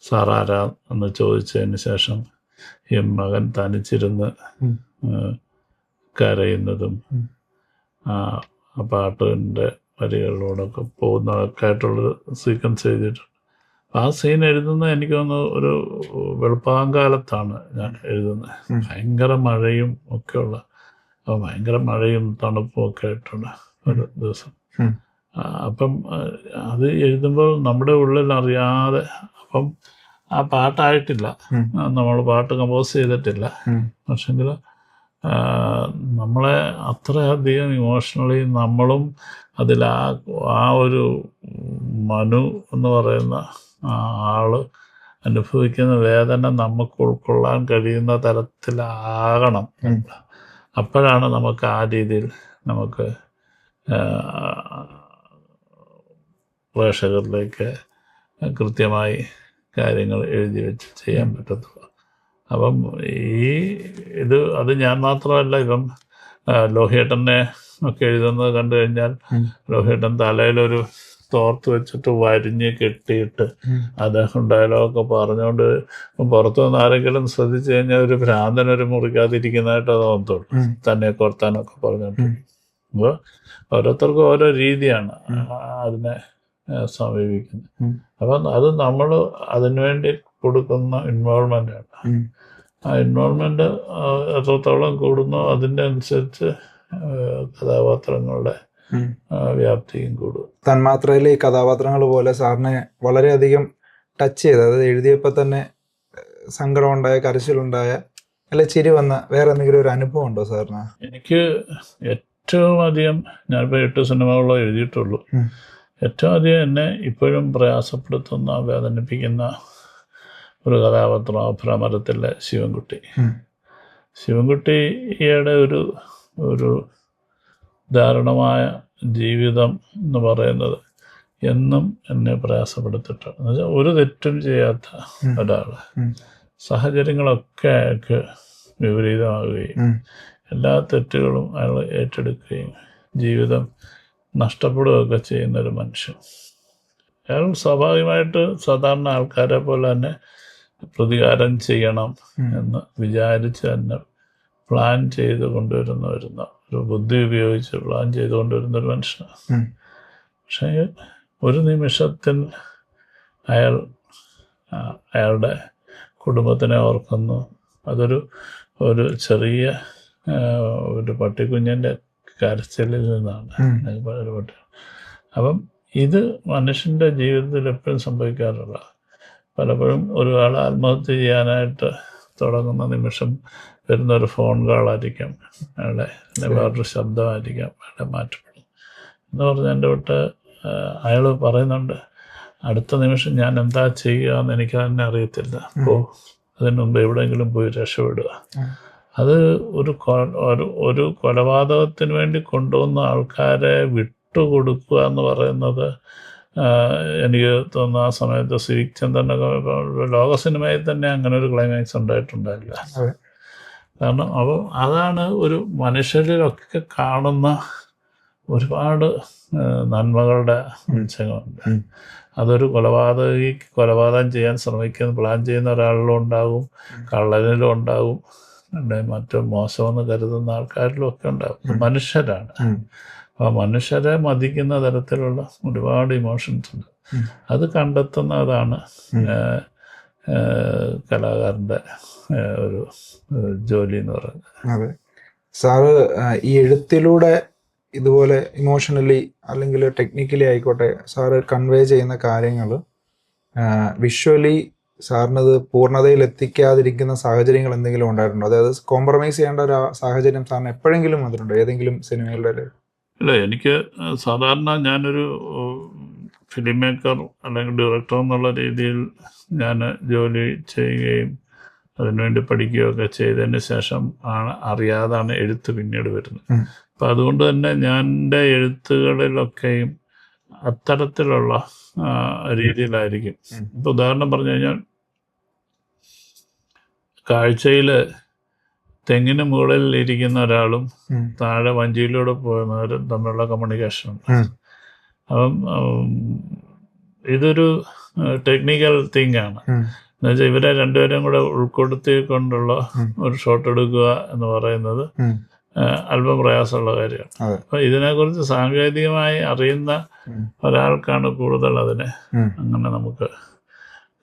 സാർ ആരാ എന്ന് ചോദിച്ചതിന് ശേഷം ഈ മകൻ തനിച്ചിരുന്ന് കരയുന്നതും ആ പാട്ടിൻ്റെ വരികളിലൂടെയൊക്കെ പോകുന്നതൊക്കെ ആയിട്ടുള്ളൊരു സീക്വൻസ് എഴുതിയിട്ടുണ്ട്. ആ സീൻ എഴുതുന്നത് എനിക്ക് തോന്നുന്നു ഒരു വെളുപ്പാങ്കാലത്താണ് ഞാൻ എഴുതുന്നത്. ഭയങ്കര മഴയും ഒക്കെയുള്ള, ഭയങ്കര മഴയും തണുപ്പും ഒക്കെ ആയിട്ടുള്ള ഒരു ദിവസം. അപ്പം അത് എഴുതുമ്പോൾ നമ്മുടെ ഉള്ളിൽ അറിയാതെ, അപ്പം ആ പാട്ടായിട്ടില്ല, നമ്മൾ പാട്ട് കമ്പോസ് ചെയ്തിട്ടില്ല, പക്ഷെങ്കിൽ നമ്മളെ അത്രയധികം ഇമോഷണലി നമ്മളും അതിൽ ആ ഒരു മനു എന്ന് പറയുന്ന ആള് അനുഭവിക്കുന്ന വേദന നമുക്ക് ഉൾക്കൊള്ളാൻ കഴിയുന്ന തരത്തിലാകണം. അപ്പോഴാണ് നമുക്ക് ആ രീതിയിൽ നമുക്ക് പ്രേക്ഷകരിലേക്ക് കൃത്യമായി കാര്യങ്ങൾ എഴുതി വെച്ച് ചെയ്യാൻ പറ്റത്തുള്ളൂ. അപ്പം അത് ഞാൻ മാത്രമല്ല, ഇപ്പം ലോഹിയേട്ടനെ ഒക്കെ എഴുതുന്നത് കണ്ടു കഴിഞ്ഞാൽ ലോഹിയേട്ടൻ തലയിലൊരു തോർത്ത് വെച്ചിട്ട് വരിഞ്ഞ് കെട്ടിയിട്ട് അദ്ദേഹം ഡയലോഗൊക്കെ പറഞ്ഞുകൊണ്ട് പുറത്തു നിന്ന് ആരെങ്കിലും ശ്രദ്ധിച്ചു കഴിഞ്ഞാൽ ഒരു ഭ്രാന്തനൊരു മുറിക്കാതിരിക്കുന്നതായിട്ട് തോന്നത്തുള്ളൂ, തന്നെ കോർത്താനൊക്കെ പറഞ്ഞിട്ട്. അപ്പോൾ ഓരോരുത്തർക്കും ഓരോ രീതിയാണ് അതിനെ സമീപിക്കുന്നത്. അപ്പം അത് നമ്മൾ അതിനുവേണ്ടി കൊടുക്കുന്ന ഇൻവോൾവ്മെൻ്റാണ്. ആ ഇൻവോൾവ്മെൻ്റ് എത്രത്തോളം കൂടുന്നോ അതിൻ്റെ അനുസരിച്ച് കഥാപാത്രങ്ങളുടെ വ്യാപ്തിയും കൂടും. തന്മാത്രയിലെ ഈ കഥാപാത്രങ്ങൾ പോലെ സാറിനെ വളരെയധികം ടച്ച് ചെയ്ത, അതായത് എഴുതിയപ്പോൾ തന്നെ സങ്കടം ഉണ്ടായ, കരച്ചിലുണ്ടായ, അല്ലെ ചിരി വന്ന വേറെ എന്തെങ്കിലും ഒരു അനുഭവം ഉണ്ടോ സാറിന്? എനിക്ക് ഏറ്റവും അധികം, ഞാനിപ്പോൾ 8 സിനിമകളോ എഴുതിയിട്ടുള്ളൂ, ഏറ്റവും അധികം എന്നെ ഇപ്പോഴും പ്രയാസപ്പെടുത്തുന്ന, വേദനിപ്പിക്കുന്ന ഒരു കഥാപാത്രം ഭ്രമരത്തിലെ ശിവൻകുട്ടി. ശിവൻകുട്ടിയുടെ ഒരു ദാരുണമായ ജീവിതം എന്ന് പറയുന്നത് എന്നും എന്നെ പ്രയാസപ്പെടുത്തിയിട്ടാണ്. എന്നുവെച്ചാൽ ഒരു തെറ്റും ചെയ്യാത്ത ഒരാൾ, സാഹചര്യങ്ങളൊക്കെ അയാൾക്ക് വിപരീതമാവുകയും എല്ലാ തെറ്റുകളും അയാൾ ഏറ്റെടുക്കുകയും ജീവിതം നഷ്ടപ്പെടുകയൊക്കെ ചെയ്യുന്നൊരു മനുഷ്യൻ. അയാൾ സ്വാഭാവികമായിട്ട് സാധാരണ ആൾക്കാരെ പോലെ തന്നെ പ്രതികാരം ചെയ്യണം എന്ന് വിചാരിച്ച് തന്നെ പ്ലാൻ ചെയ്ത് കൊണ്ടുവരുന്ന ഒരു ബുദ്ധി ഉപയോഗിച്ച് പ്ലാൻ ചെയ്ത് കൊണ്ടുവരുന്നൊരു മനുഷ്യനാണ്. പക്ഷേ ഒരു നിമിഷത്തിൽ അയാളുടെ കുടുംബത്തിനെ ഓർക്കുന്നു. ഒരു ചെറിയ ഒരു പട്ടിക്കുഞ്ഞിൻ്റെ കരച്ചിലിൽ നിന്നാണ്. അപ്പം ഇത് മനുഷ്യൻ്റെ ജീവിതത്തിൽ എപ്പോഴും സംഭവിക്കാറുള്ള, പലപ്പോഴും ഒരാൾ ആത്മഹത്യ ചെയ്യാനായിട്ട് തുടങ്ങുന്ന നിമിഷം വരുന്ന ഒരു ഫോൺ കോളായിരിക്കാം അയാളുടെ, വേറൊരു ശബ്ദമായിരിക്കാം അയാളെ മാറ്റപ്പെടും എന്ന് പറഞ്ഞ് എൻ്റെ തൊട്ട് അയാൾ പറയുന്നുണ്ട്, അടുത്ത നിമിഷം ഞാൻ എന്താ ചെയ്യുക എന്ന് എനിക്ക് തന്നെ അറിയത്തില്ല, അപ്പോൾ അതിന് മുമ്പ് എവിടെയെങ്കിലും പോയി രക്ഷപ്പെടുക. അത് ഒരു കൊലപാതകത്തിന് വേണ്ടി കൊണ്ടുവന്ന ആൾക്കാരെ വിട്ടുകൊടുക്കുക എന്ന് പറയുന്നത് എനിക്ക് തോന്നുന്നു ആ സമയത്ത് സിവിക് ചന്ദ്രനൊക്കെ ലോക സിനിമയിൽ തന്നെ അങ്ങനെ ഒരു ക്ലൈമാക്സ് ഉണ്ടായിട്ടുണ്ടായില്ല. കാരണം അപ്പോൾ അതാണ് ഒരു മനുഷ്യരിലൊക്കെ കാണുന്ന ഒരുപാട് നന്മകളുടെ അംശങ്ങളുണ്ട്. അതൊരു കൊലപാതകം ചെയ്യാൻ ശ്രമിക്കുന്ന പ്ലാൻ ചെയ്യുന്ന ഒരാളിലും ഉണ്ടാകും, കള്ളനിലും ഉണ്ടാകും, മറ്റു മോശമെന്ന് കരുതുന്ന ആൾക്കാരിലും ഒക്കെ ഉണ്ടാകും. മനുഷ്യരാണ്. അപ്പോൾ മനുഷ്യരെ മതിക്കുന്ന തരത്തിലുള്ള ഒരുപാട് ഇമോഷൻസ് ഉണ്ട്. അത് കണ്ടെത്തുന്നതാണ് കലാകാരൻ്റെ ഒരു ജോലി എന്ന് പറയുന്നത്. അതെ സാറ് ഈ എഴുത്തിലൂടെ ഇതുപോലെ ഇമോഷണലി അല്ലെങ്കിൽ ടെക്നിക്കലി ആയിക്കോട്ടെ സാറ് കൺവേ ചെയ്യുന്ന കാര്യങ്ങൾ വിഷ്വലി സാറിനത് പൂർണ്ണതയിൽ എത്തിക്കാതിരിക്കുന്ന സാഹചര്യങ്ങൾ എന്തെങ്കിലും ഉണ്ടായിട്ടുണ്ടോ? അതായത് കോംപ്രമൈസ് ചെയ്യേണ്ട ഒരു സാഹചര്യം സാറിന് എപ്പോഴെങ്കിലും വന്നിട്ടുണ്ടോ ഏതെങ്കിലും സിനിമകളുടെ? ഇല്ല, എനിക്ക് സാധാരണ ഞാനൊരു ഫിലിം മേക്കർ അല്ലെങ്കിൽ ഡയറക്ടർ എന്നുള്ള രീതിയിൽ ഞാൻ ജോലി ചെയ്യുകയും അതിനുവേണ്ടി പഠിക്കുകയൊക്കെ ചെയ്തതിന് ശേഷം അറിയാതാണ് എഴുത്ത് പിന്നീട് വരുന്നത്. അപ്പം അതുകൊണ്ട് തന്നെ ഞാൻ എൻ്റെ എഴുത്തുകളിലൊക്കെയും അത്തരത്തിലുള്ള രീതിയിലായിരിക്കും. ഇപ്പം ഉദാഹരണം പറഞ്ഞു കഴിഞ്ഞാൽ, കാഴ്ചയിൽ തെങ്ങിന് മുകളിൽ ഇരിക്കുന്ന ഒരാളും താഴെ വഞ്ചിയിലൂടെ പോകുന്നവരും തമ്മിലുള്ള കമ്മ്യൂണിക്കേഷൻ ഉണ്ട്. അപ്പം ഇതൊരു ടെക്നിക്കൽ തിങ് ആണ്. എന്നുവെച്ചാൽ ഇവരെ രണ്ടുപേരും കൂടെ ഉൾപ്പെടുത്തിക്കൊണ്ടുള്ള ഒരു ഷോട്ട് എടുക്കുക എന്ന് പറയുന്നത് അല്പം പ്രയാസമുള്ള കാര്യമാണ്. അപ്പം ഇതിനെക്കുറിച്ച് സാങ്കേതികമായി അറിയുന്ന ഒരാൾക്കാണ് കൂടുതൽ അതിനെ അങ്ങനെ നമുക്ക്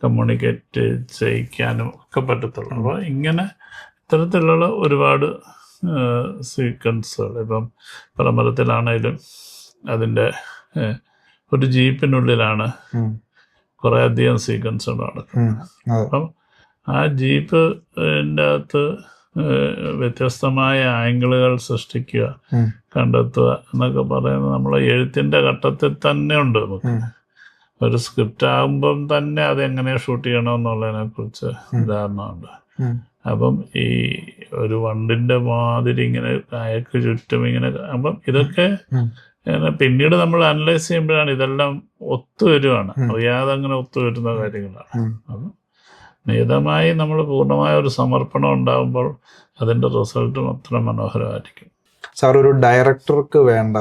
കമ്മ്യൂണിക്കേറ്റ് ചെയ്യിക്കാനും ഒക്കെ പറ്റത്തുള്ളൂ. അപ്പോൾ ഇങ്ങനെ ഇത്തരത്തിലുള്ള ഒരുപാട് സീക്വൻസുകൾ, ഇപ്പം ഭ്രമരത്തിലാണേലും അതിൻ്റെ ഒരു ജീപ്പിനുള്ളിലാണ് കുറേ അധികം സീക്വൻസുകൾ നടക്കുന്നത്. അപ്പം ആ ജീപ്പിൻ്റെ അകത്ത് വ്യത്യസ്തമായ ആംഗിളുകൾ സൃഷ്ടിക്കുക, കണ്ടെത്തുക എന്നൊക്കെ പറയുന്നത് നമ്മളെ എഴുത്തിൻ്റെ ഘട്ടത്തിൽ തന്നെ ഉണ്ട്. നമുക്ക് ഒരു സ്ക്രിപ്റ്റ് ആകുമ്പം തന്നെ അതെങ്ങനെ ഷൂട്ട് ചെയ്യണമെന്നുള്ളതിനെ കുറിച്ച് ധാരണയുണ്ട്. അപ്പം ഈ ഒരു വണ്ടിൻ്റെ മാതിരി ഇങ്ങനെ കായക്ക് ചുറ്റും ഇങ്ങനെ, അപ്പം ഇതൊക്കെ പിന്നീട് നമ്മൾ അനലൈസ് ചെയ്യുമ്പോഴാണ് ഇതെല്ലാം ഒത്തുവരുവാണ്, അറിയാതെ അങ്ങനെ ഒത്തുവരുന്ന കാര്യങ്ങളാണ്. അപ്പം നിയതമായി നമ്മൾ പൂർണ്ണമായ ഒരു സമർപ്പണം ഉണ്ടാകുമ്പോൾ അതിൻ്റെ റിസൾട്ടും അത്ര മനോഹരമായിരിക്കും. സാർ, ഒരു ഡയറക്ടർക്ക് വേണ്ട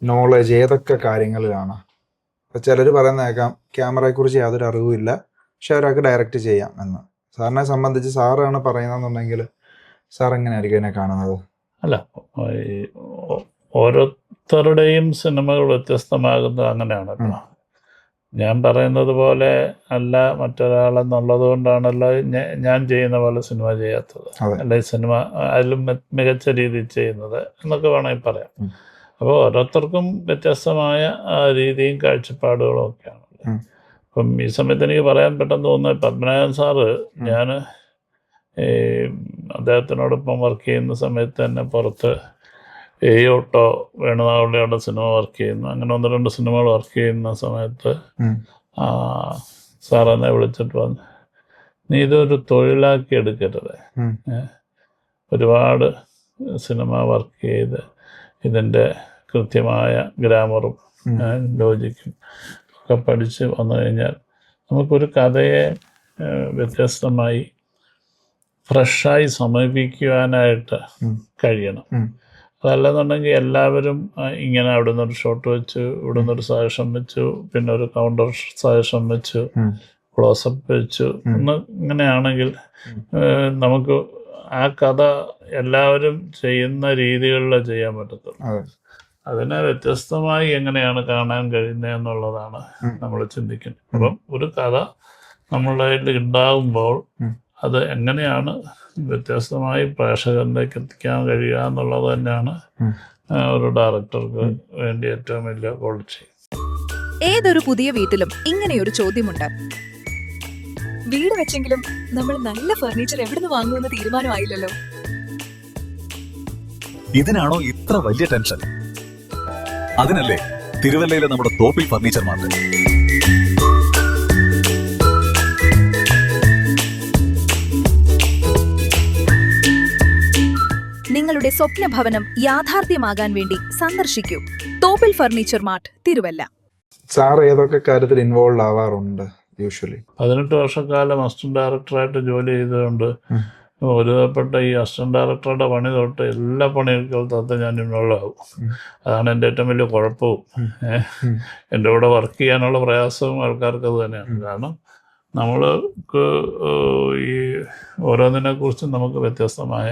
നോളജ് ഏതൊക്കെ കാര്യങ്ങളിലാണ്? ഇപ്പം ചിലർ പറയുന്ന കേൾക്കാം, ക്യാമറയെക്കുറിച്ച് യാതൊരു അറിവുമില്ല, പക്ഷെ ഒരാൾക്ക് ഡയറക്റ്റ് ചെയ്യാം എന്ന്. സാറിനെ സംബന്ധിച്ച് സാറാണ് പറയുന്നതെന്നുണ്ടെങ്കിൽ സാർ എങ്ങനെയായിരിക്കും ഇതിനെ കാണുന്നത്? അല്ല, ഓരോരുത്തരുടെയും സിനിമകൾ വ്യത്യസ്തമാകുന്നത് അങ്ങനെയാണല്ലോ. ഞാൻ പറയുന്നത് പോലെ അല്ല മറ്റൊരാളെന്നുള്ളത് കൊണ്ടാണല്ലോ ഞാൻ ചെയ്യുന്ന പോലെ സിനിമ ചെയ്യാത്തത്, അല്ല ഈ സിനിമ അതിലും മികച്ച രീതിയിൽ ചെയ്യുന്നത് എന്നൊക്കെ വേണമെങ്കിൽ പറയാം. അപ്പോൾ ഓരോരുത്തർക്കും വ്യത്യസ്തമായ രീതിയും കാഴ്ചപ്പാടുകളും ഒക്കെയാണല്ലോ. അപ്പം ഈ സമയത്ത് എനിക്ക് പറയാൻ പെട്ടെന്ന് തോന്നുന്നത് പത്മനാഭൻ സാറ് ഞാൻ അദ്ദേഹത്തിനോടൊപ്പം വർക്ക് ചെയ്യുന്ന സമയത്ത് തന്നെ പുറത്ത് ഓട്ടോ വേണുനാളുടെ സിനിമ വർക്ക് ചെയ്യുന്നു, അങ്ങനെ 1-2 സിനിമകൾ വർക്ക് ചെയ്യുന്ന സമയത്ത് സാർ എന്നെ വിളിച്ചിട്ട് പറഞ്ഞു, നീ ഇതൊരു തൊഴിലാക്കി എടുക്കരുത്. ഒരുപാട് സിനിമ വർക്ക് ചെയ്ത് ഇതിൻ്റെ കൃത്യമായ ഗ്രാമറും ലോജിക്കും ഒക്കെ പഠിച്ച് വന്നു കഴിഞ്ഞാൽ നമുക്കൊരു കഥയെ വ്യത്യസ്തമായി ഫ്രഷായി സമീപിക്കുവാനായിട്ട് കഴിയണം. അതല്ലെന്നുണ്ടെങ്കിൽ എല്ലാവരും ഇങ്ങനെ അവിടെ നിന്നൊരു ഷോട്ട് വെച്ചു, ഇവിടെ നിന്നൊരു സജഷൻ വെച്ചു, പിന്നെ ഒരു കൗണ്ടർ സജഷൻ വെച്ചു, ക്ലോസപ്പ് വെച്ചു, ഇങ്ങനെയാണെങ്കിൽ നമുക്ക് ആ കഥ എല്ലാവരും ചെയ്യുന്ന രീതികളിൽ ചെയ്യാൻ പറ്റത്തുള്ളൂ. അതിനെ വ്യത്യസ്തമായി എങ്ങനെയാണ് കാണാൻ കഴിയുന്നത് എന്നുള്ളതാണ് നമ്മൾ ചിന്തിക്കുന്നത്. അപ്പം ഒരു കഥ നമ്മളുടെ കയ്യിൽ ഉണ്ടാകുമ്പോൾ അത് എങ്ങനെയാണ് വ്യത്യസ്തമായി പ്രേക്ഷകരിലേക്ക് എത്തിക്കാൻ കഴിയുക എന്നുള്ളത് തന്നെയാണ് ഒരു ഡയറക്ടർക്ക് വേണ്ടി ഏറ്റവും വലിയ ക്വാളിറ്റി. ഏതൊരു പുതിയ വീട്ടിലും ഇങ്ങനെയൊരു ചോദ്യമുണ്ട്. വീട് വെച്ചെങ്കിലും നമ്മൾ നല്ല ഫർണിച്ചർ എവിടുന്ന് വാങ്ങുമെന്ന് തീരുമാനമായില്ലല്ലോ. ഇതിനാണോ ഇത്ര വലിയ ടെൻഷൻ? അതിനല്ലേ തിരുവല്ലയിലെ നമ്മുടെ തോപ്പിൽ ഫർണിച്ചർ മാർട്ട്. നിങ്ങളുടെ സ്വപ്ന ഭവനം യാഥാർത്ഥ്യമാകാൻ വേണ്ടി സന്ദർശിക്കൂ Thoppil furniture mart, Thiruvalla. Sir ഏതൊക്കെ കാര്യത്തിൽ ഇൻവോൾവ് ആവാറുണ്ട് യൂഷ്വലി? 18 വർഷക്കാലം അസിസ്റ്റന്റ് ഡയറക്ടറായിട്ട് ജോലി ചെയ്തുകൊണ്ട് ഒരുപ്പെട്ട ഈ അസിസ്റ്റന്റ് ഡയറക്ടറുടെ പണി തൊട്ട് എല്ലാ പണികൾക്കകത്ത് ഞാൻ ഇൻവോൾവ് ആവും. അതാണ് എൻ്റെ ഏറ്റവും വലിയ കുഴപ്പവും. എൻ്റെ കൂടെ വർക്ക് ചെയ്യാനുള്ള പ്രയാസവും ആൾക്കാർക്ക് അത് തന്നെയാണ്. കാരണം നമ്മൾക്ക് ഈ ഓരോന്നിനെക്കുറിച്ചും നമുക്ക് വ്യത്യസ്തമായ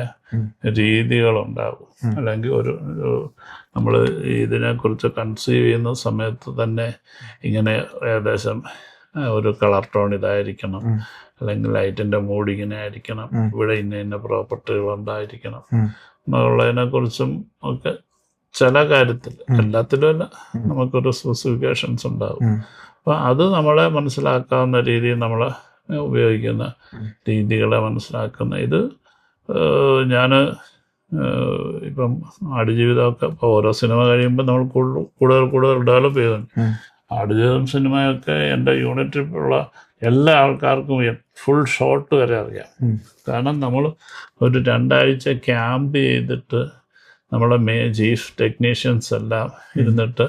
രീതികളുണ്ടാകും. അല്ലെങ്കിൽ നമ്മൾ ഇതിനെക്കുറിച്ച് കൺസീവ് ചെയ്യുന്ന സമയത്ത് തന്നെ ഇങ്ങനെ ഏകദേശം ഒരു കളർ ടോൺ ഇതായിരിക്കണം, അല്ലെങ്കിൽ ലൈറ്റിൻ്റെ മൂഡ് ഇങ്ങനെ ആയിരിക്കണം, ഇവിടെ ഇന്ന പ്രോപ്പർട്ടികൾ ഉണ്ടായിരിക്കണം എന്നുള്ളതിനെക്കുറിച്ചും ഒക്കെ ചില കാര്യത്തിൽ, എല്ലാത്തിലും അല്ല, നമുക്കൊരു സ്പെസിഫിക്കേഷൻസ് ഉണ്ടാകും. അപ്പോൾ അത് നമ്മളെ മനസ്സിലാക്കാവുന്ന രീതിയിൽ നമ്മൾ ഉപയോഗിക്കുന്ന രീതികളെ മനസ്സിലാക്കുന്ന ഇത് ഞാൻ ഇപ്പം ആടുജീവിതമൊക്കെ ഇപ്പോൾ ഓരോ സിനിമ കഴിയുമ്പോൾ നമ്മൾ കൂടുതൽ ഡെവലപ്പ് ചെയ്യുന്നുണ്ട്. ആടുജീവിതം സിനിമയൊക്കെ എൻ്റെ യൂണിറ്റിലുള്ള എല്ലാ ആൾക്കാർക്കും ഫുൾ ഷോട്ട് വരെ അറിയാം. കാരണം നമ്മൾ ഒരു 2 ആഴ്ച ക്യാമ്പ് ചെയ്തിട്ട് നമ്മളെ ചീഫ് ടെക്നീഷ്യൻസ് എല്ലാം ഇരുന്നിട്ട്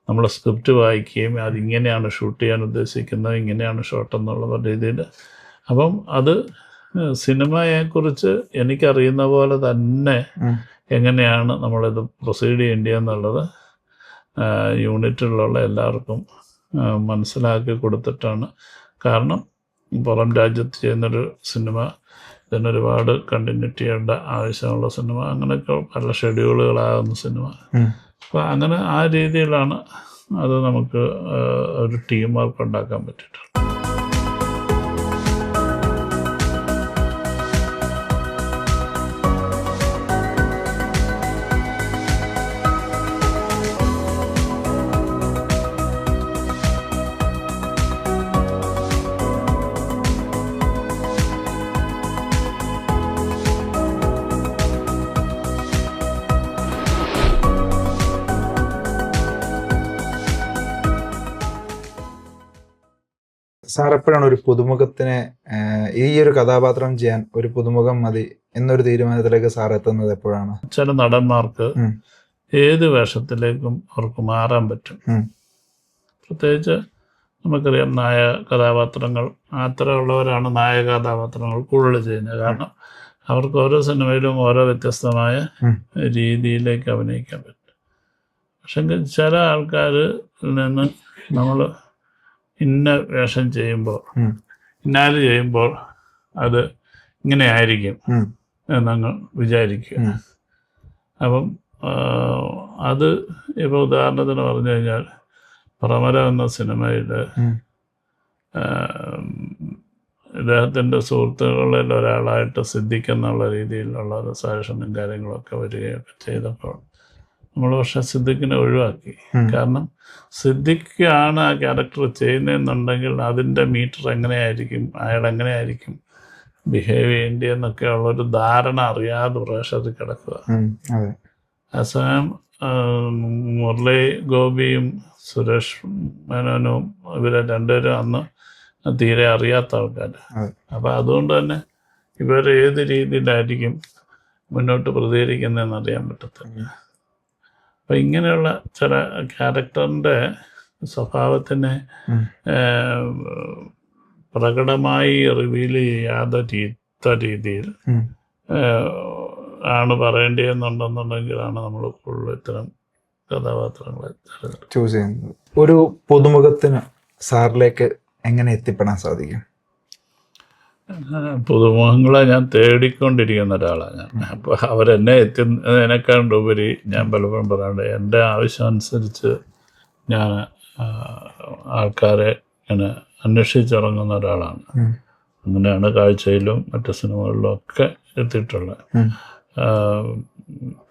നമ്മൾ സ്ക്രിപ്റ്റ് വായിക്കുകയും അതിങ്ങനെയാണ് ഷൂട്ട് ചെയ്യാൻ ഉദ്ദേശിക്കുന്നത്, ഇങ്ങനെയാണ് ഷോട്ട് എന്നുള്ള രീതിയിൽ. അപ്പം അത് സിനിമയെക്കുറിച്ച് എനിക്കറിയുന്ന പോലെ തന്നെ എങ്ങനെയാണ് നമ്മളിത് പ്രൊസീഡ് ചെയ്യേണ്ടതെന്നുള്ളത് യൂണിറ്റിലുള്ള എല്ലാവർക്കും മനസ്സിലാക്കി കൊടുത്തിട്ടാണ്. കാരണം പുറം രാജ്യത്ത് ചെയ്യുന്നൊരു സിനിമ, ഇതിനൊരുപാട് കണ്ടിന്യൂറ്റി ചെയ്യേണ്ട ആവശ്യമുള്ള സിനിമ, അങ്ങനെയൊക്കെ പല ഷെഡ്യൂളുകളാകുന്ന സിനിമ. അപ്പോൾ അങ്ങനെ ആ രീതിയിലാണ് അത് നമുക്ക് ഒരു ടീം വർക്ക് ഉണ്ടാക്കാൻ പറ്റിയിട്ടുള്ളത്. സാർ എപ്പോഴാണ് ഒരു പുതുമുഖത്തിനെ ഈ ഒരു കഥാപാത്രം ചെയ്യാൻ ഒരു പുതുമുഖം മതി എന്നൊരു തീരുമാനത്തിലേക്ക് സാർ എത്തുന്നത് എപ്പോഴാണ്? ചില നടന്മാർക്ക് ഏത് വേഷത്തിലേക്കും അവർക്ക് മാറാൻ പറ്റും. പ്രത്യേകിച്ച് നമുക്കറിയാം കഥാപാത്രങ്ങൾ അത്തരമുള്ളവരാണ് നായക കഥാപാത്രങ്ങൾ കൂടുതൽ ചെയ്യുന്നത്. കാരണം അവർക്ക് ഓരോ സിനിമയിലും ഓരോ വ്യത്യസ്തമായ രീതിയിലേക്ക് അഭിനയിക്കാൻ പറ്റും. പക്ഷെ ചില ആൾക്കാരിൽ നിന്ന് നമ്മൾ ഇന്ന വേഷം ചെയ്യുമ്പോൾ, ഇന്നാല് ചെയ്യുമ്പോൾ അത് ഇങ്ങനെ ആയിരിക്കും എന്നങ്ങ് വിചാരിക്കുക. അപ്പം അത് ഇപ്പോൾ ഉദാഹരണത്തിന് പറഞ്ഞു കഴിഞ്ഞാൽ പ്രമര എന്ന സിനിമയിൽ ഇദ്ദേഹത്തിൻ്റെ സുഹൃത്തുക്കളിൽ ഒരാളായിട്ട് സിദ്ദിഖ് എന്നുള്ള രീതിയിലുള്ള ഒരു സജഷനും കാര്യങ്ങളൊക്കെ വരികയൊക്കെ ചെയ്തപ്പോൾ നമ്മൾ പക്ഷെ സിദ്ദിഖിനെ ഒഴിവാക്കി. കാരണം സിദ്ദിഖാണ് ആ ക്യാരക്ടർ ചെയ്യുന്നതെന്നുണ്ടെങ്കിൽ അതിൻ്റെ മീറ്റർ എങ്ങനെയായിരിക്കും, അയാൾ എങ്ങനെയായിരിക്കും ബിഹേവ് ചെയ്യേണ്ടതെന്നൊക്കെ ഉള്ളൊരു ധാരണ അറിയാതെ പ്രേക്ഷകർ കിടക്കുക. അതേസമയം മുരളി ഗോപിയും സുരേഷ് മേനോനും ഇവരെ രണ്ടുപേരും അന്ന് തീരെ അറിയാത്ത ആൾക്കാർ. അപ്പം അതുകൊണ്ട് തന്നെ ഇവർ ഏത് രീതിയിലായിരിക്കും മുന്നോട്ട് പ്രതികരിക്കുന്നതെന്ന് അറിയാൻ പറ്റത്തില്ല. അപ്പം ഇങ്ങനെയുള്ള ചില ക്യാരക്ടറിൻ്റെ സ്വഭാവത്തിനെ പ്രകടമായി റിവീൽ ചെയ്യാതെ രീതിയിൽ ആണ് പറയേണ്ടതെന്നുണ്ടെന്നുണ്ടെങ്കിലാണ് നമ്മൾ കൂടുതൽ ഇത്തരം കഥാപാത്രങ്ങളെ ചൂസ് ചെയ്യുന്നത്. ഒരു പുതുമുഖത്തിന് സാറിലേക്ക് എങ്ങനെ എത്തിപ്പെടാൻ സാധിക്കും? പുതുമുഖങ്ങളെ ഞാൻ തേടിക്കൊണ്ടിരിക്കുന്ന ഒരാളാണ് ഞാൻ. അപ്പോൾ അവരെന്നെ എത്തുന്നതിനേക്കാളുപരി ഞാൻ പലപ്പോഴും പറയാറുണ്ട്, എൻ്റെ ആവശ്യമനുസരിച്ച് ഞാൻ ആൾക്കാരെ ഇങ്ങനെ അന്വേഷിച്ചിറങ്ങുന്ന ഒരാളാണ്. അങ്ങനെയാണ് കാഴ്ചയിലും മറ്റ് സിനിമകളിലും ഒക്കെ എത്തിയിട്ടുള്ളത്.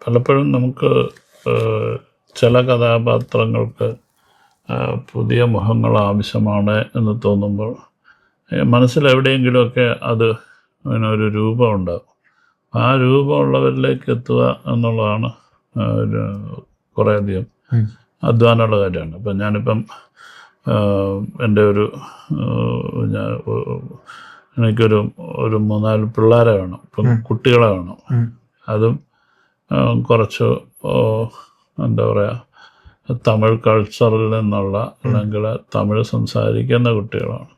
പലപ്പോഴും നമുക്ക് ചില കഥാപാത്രങ്ങൾക്ക് പുതിയ മുഖങ്ങൾ ആവശ്യമാണ് എന്ന് തോന്നുമ്പോൾ മനസ്സിലെവിടെയെങ്കിലുമൊക്കെ അത് ഒരു രൂപം ഉണ്ടാകും. ആ രൂപമുള്ളവരിലേക്ക് എത്തുക എന്നുള്ളതാണ് കുറേയധികം അധ്വാനമുള്ള കാര്യമാണ്. അപ്പം ഞാനിപ്പം എൻ്റെ എനിക്കൊരു 3-4 പിള്ളേരെ വേണം, ഇപ്പം കുട്ടികളെ വേണം. അതും കുറച്ച് എന്താ പറയുക, തമിഴ് കൾച്ചറിൽ നിന്നുള്ള അല്ലെങ്കിൽ തമിഴ് സംസാരിക്കുന്ന കുട്ടികളാണ്.